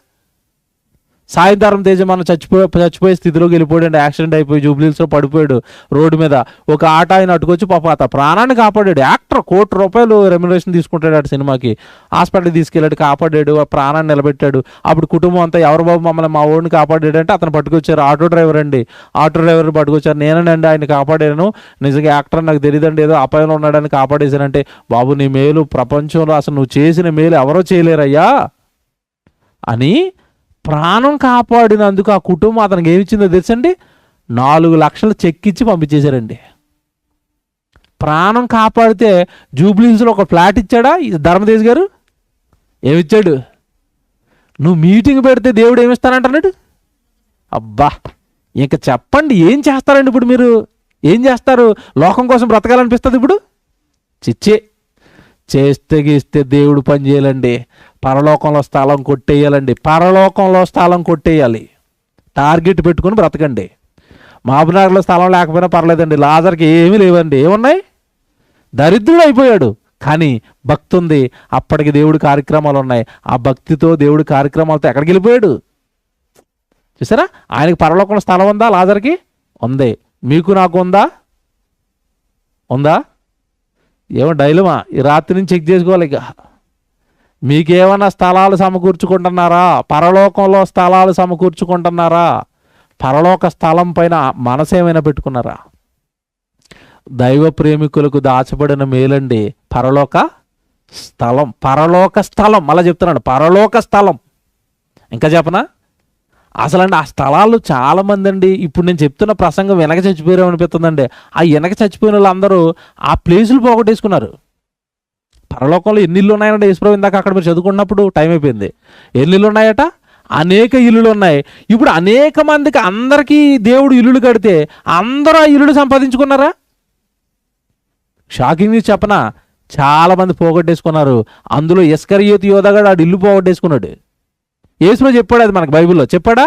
సాయంత్రం తేజ మనం చచ్చిపోయే స్థితిలోకి వెళ్ళిపోయాడు, యాక్సిడెంట్ అయిపోయి జూబ్లీహిల్స్లో పడిపోయాడు రోడ్డు మీద. ఒక ఆట ఆయన అట్టుకొచ్చి పాప అత ప్రాణాన్ని కాపాడాడు. యాక్టర్ ₹1 కోటి రెమ్యునరేషన్ తీసుకుంటాడు అటు సినిమాకి. హాస్పిటల్కి తీసుకెళ్ళాడు, కాపాడాడు, ఆ ప్రాణాన్ని నిలబెట్టాడు. అప్పుడు కుటుంబం అంతా ఎవరు బాబు మమ్మల్ని మా ఓడిని కాపాడాడు అంటే అతను పట్టుకొచ్చారు. ఆటో డ్రైవర్ అండి, ఆటో డ్రైవర్ని పట్టుకొచ్చారు. నేనండి ఆయన కాపాడాను, నిజంగా యాక్టర్ నాకు తెలియదండి, ఏదో అపాయంలో ఉన్నాడని కాపాడేశానంటే, బాబు నీ మేలు ప్రపంచంలో అసలు నువ్వు చేసిన మేలు ఎవరో చేయలేరయ్యా అని ప్రాణం కాపాడినందుకు ఆ కుటుంబం అతనికి ఏమిచ్చిందో తెలుసండి? 4 లక్షలు చెక్ ఇచ్చి పంపించేశారండి. ప్రాణం కాపాడితే జూబ్లీహిల్స్లో ఒక ఫ్లాట్ ఇచ్చాడా ధర్మతేజ్ గారు? ఏమిచ్చాడు? నువ్వు మీటింగ్ పెడితే దేవుడు ఏమిస్తానంటున్నాడు? అబ్బా, ఇంక చెప్పండి, ఏం చేస్తారండి ఇప్పుడు? మీరు ఏం చేస్తారు? లోకం కోసం బ్రతకాలనిపిస్తుంది ఇప్పుడు? చిచ్చే. చేస్తే గీస్తే దేవుడు పని చేయాలండి, పరలోకంలో స్థలం కొట్టేయాలండి. పరలోకంలో స్థలం కొట్టేయాలి. టార్గెట్ పెట్టుకుని బ్రతకండి. మహబూబ్నగర్లో స్థలం లేకపోయినా పర్లేదండి, లాజర్కి ఏమీ లేవండి. ఏమున్నాయి? దరిద్రుడు అయిపోయాడు, కానీ భక్తి ఉంది. అప్పటికి దేవుడి కార్యక్రమాలు ఉన్నాయి. ఆ భక్తితో దేవుడి కార్యక్రమాలతో ఎక్కడికి వెళ్ళిపోయాడు చూసారా? ఆయనకి పరలోకంలో స్థలం ఉందా? లాజర్కి ఉంది. మీకు నాకు ఉందా? ఉందా? ఏమో డైలమా, ఈ రాత్రి నుంచి చెక్ చేసుకోవాలి. ఇక మీకేమన్నా స్థలాలు సమకూర్చుకుంటున్నారా? పరలోకంలో స్థలాలు సమకూర్చుకుంటున్నారా? పరలోక స్థలం పైన మనసేమైనా పెట్టుకున్నారా? దైవ ప్రేమికులకు దాచబడిన మేలండి పరలోక స్థలం. పరలోక స్థలం, మళ్ళీ చెప్తున్నాను, పరలోక స్థలం. ఇంకా చెప్పనా? అసలండి ఆ స్థలాలు చాలామంది అండి, ఇప్పుడు నేను చెప్తున్న ప్రసంగం వెనక చచ్చిపోయారు అనిపిస్తుందండి. ఆ వెనక చచ్చిపోయిన వాళ్ళందరూ ఆ ప్లేసులు పోగొట్టేసుకున్నారు. పరలోకంలో ఎన్ని ఇల్లు ఉన్నాయంటే యేసుప్రభు ఇందాక అక్కడ మీరు చదువుకున్నప్పుడు టైం అయిపోయింది. ఎన్ని ఇల్లు ఉన్నాయట? అనేక ఇల్లులు ఉన్నాయి. ఇప్పుడు అనేక మందికి అందరికీ దేవుడు ఇల్లులు కడితే అందరూ ఆ ఇల్లులు సంపాదించుకున్నారా? షాకింగ్ న్యూస్ చెప్పనా? చాలామంది పోగొట్టేసుకున్నారు. అందులో ఇస్కరియోతు యోధాగాడు ఆడు ఇల్లు పోగొట్టేసుకున్నాడు. యేసులో చెప్పాడు, అది మనకు బైబిల్లో చెప్పాడా?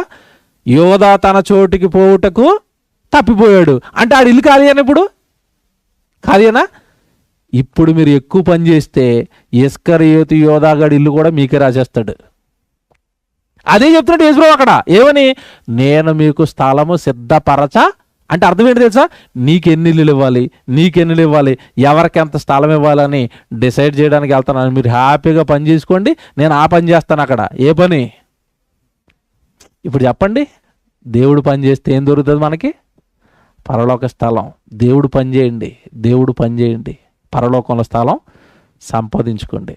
యోధా తన చోటికి పోవుటకు తప్పిపోయాడు అంటే ఆడు ఇల్లు ఖాళీ అని ఇప్పుడు ఖాళీనా? ఇప్పుడు మీరు ఎక్కువ పని చేస్తే ఇస్కరియోతు యోధాగాడి ఇల్లు కూడా మీకే రాసేస్తాడు. అదే చెప్తున్నాడు యేసుప్రభువు అక్కడ. ఏమని? నేను మీకు స్థలము సిద్ధపరచ అంటే అర్థం ఏంటి తెలుసా? నీకెన్ని ఇల్లులు ఇవ్వాలి, నీకెన్ని ఇవ్వాలి, ఎవరికి ఎంత స్థలం ఇవ్వాలని డిసైడ్ చేయడానికి వెళ్తున్నాను. మీరు హ్యాపీగా పని చేసుకోండి, నేను ఆ పని చేస్తాను అక్కడ. ఏ పని? ఇప్పుడు చెప్పండి, దేవుడు పని చేస్తే ఏం దొరుకుతుంది మనకి? పరలోక స్థలం. దేవుడు పని చేయండి, దేవుడు పని చేయండి, పరలోకంలో స్థలం సంపాదించుకోండి.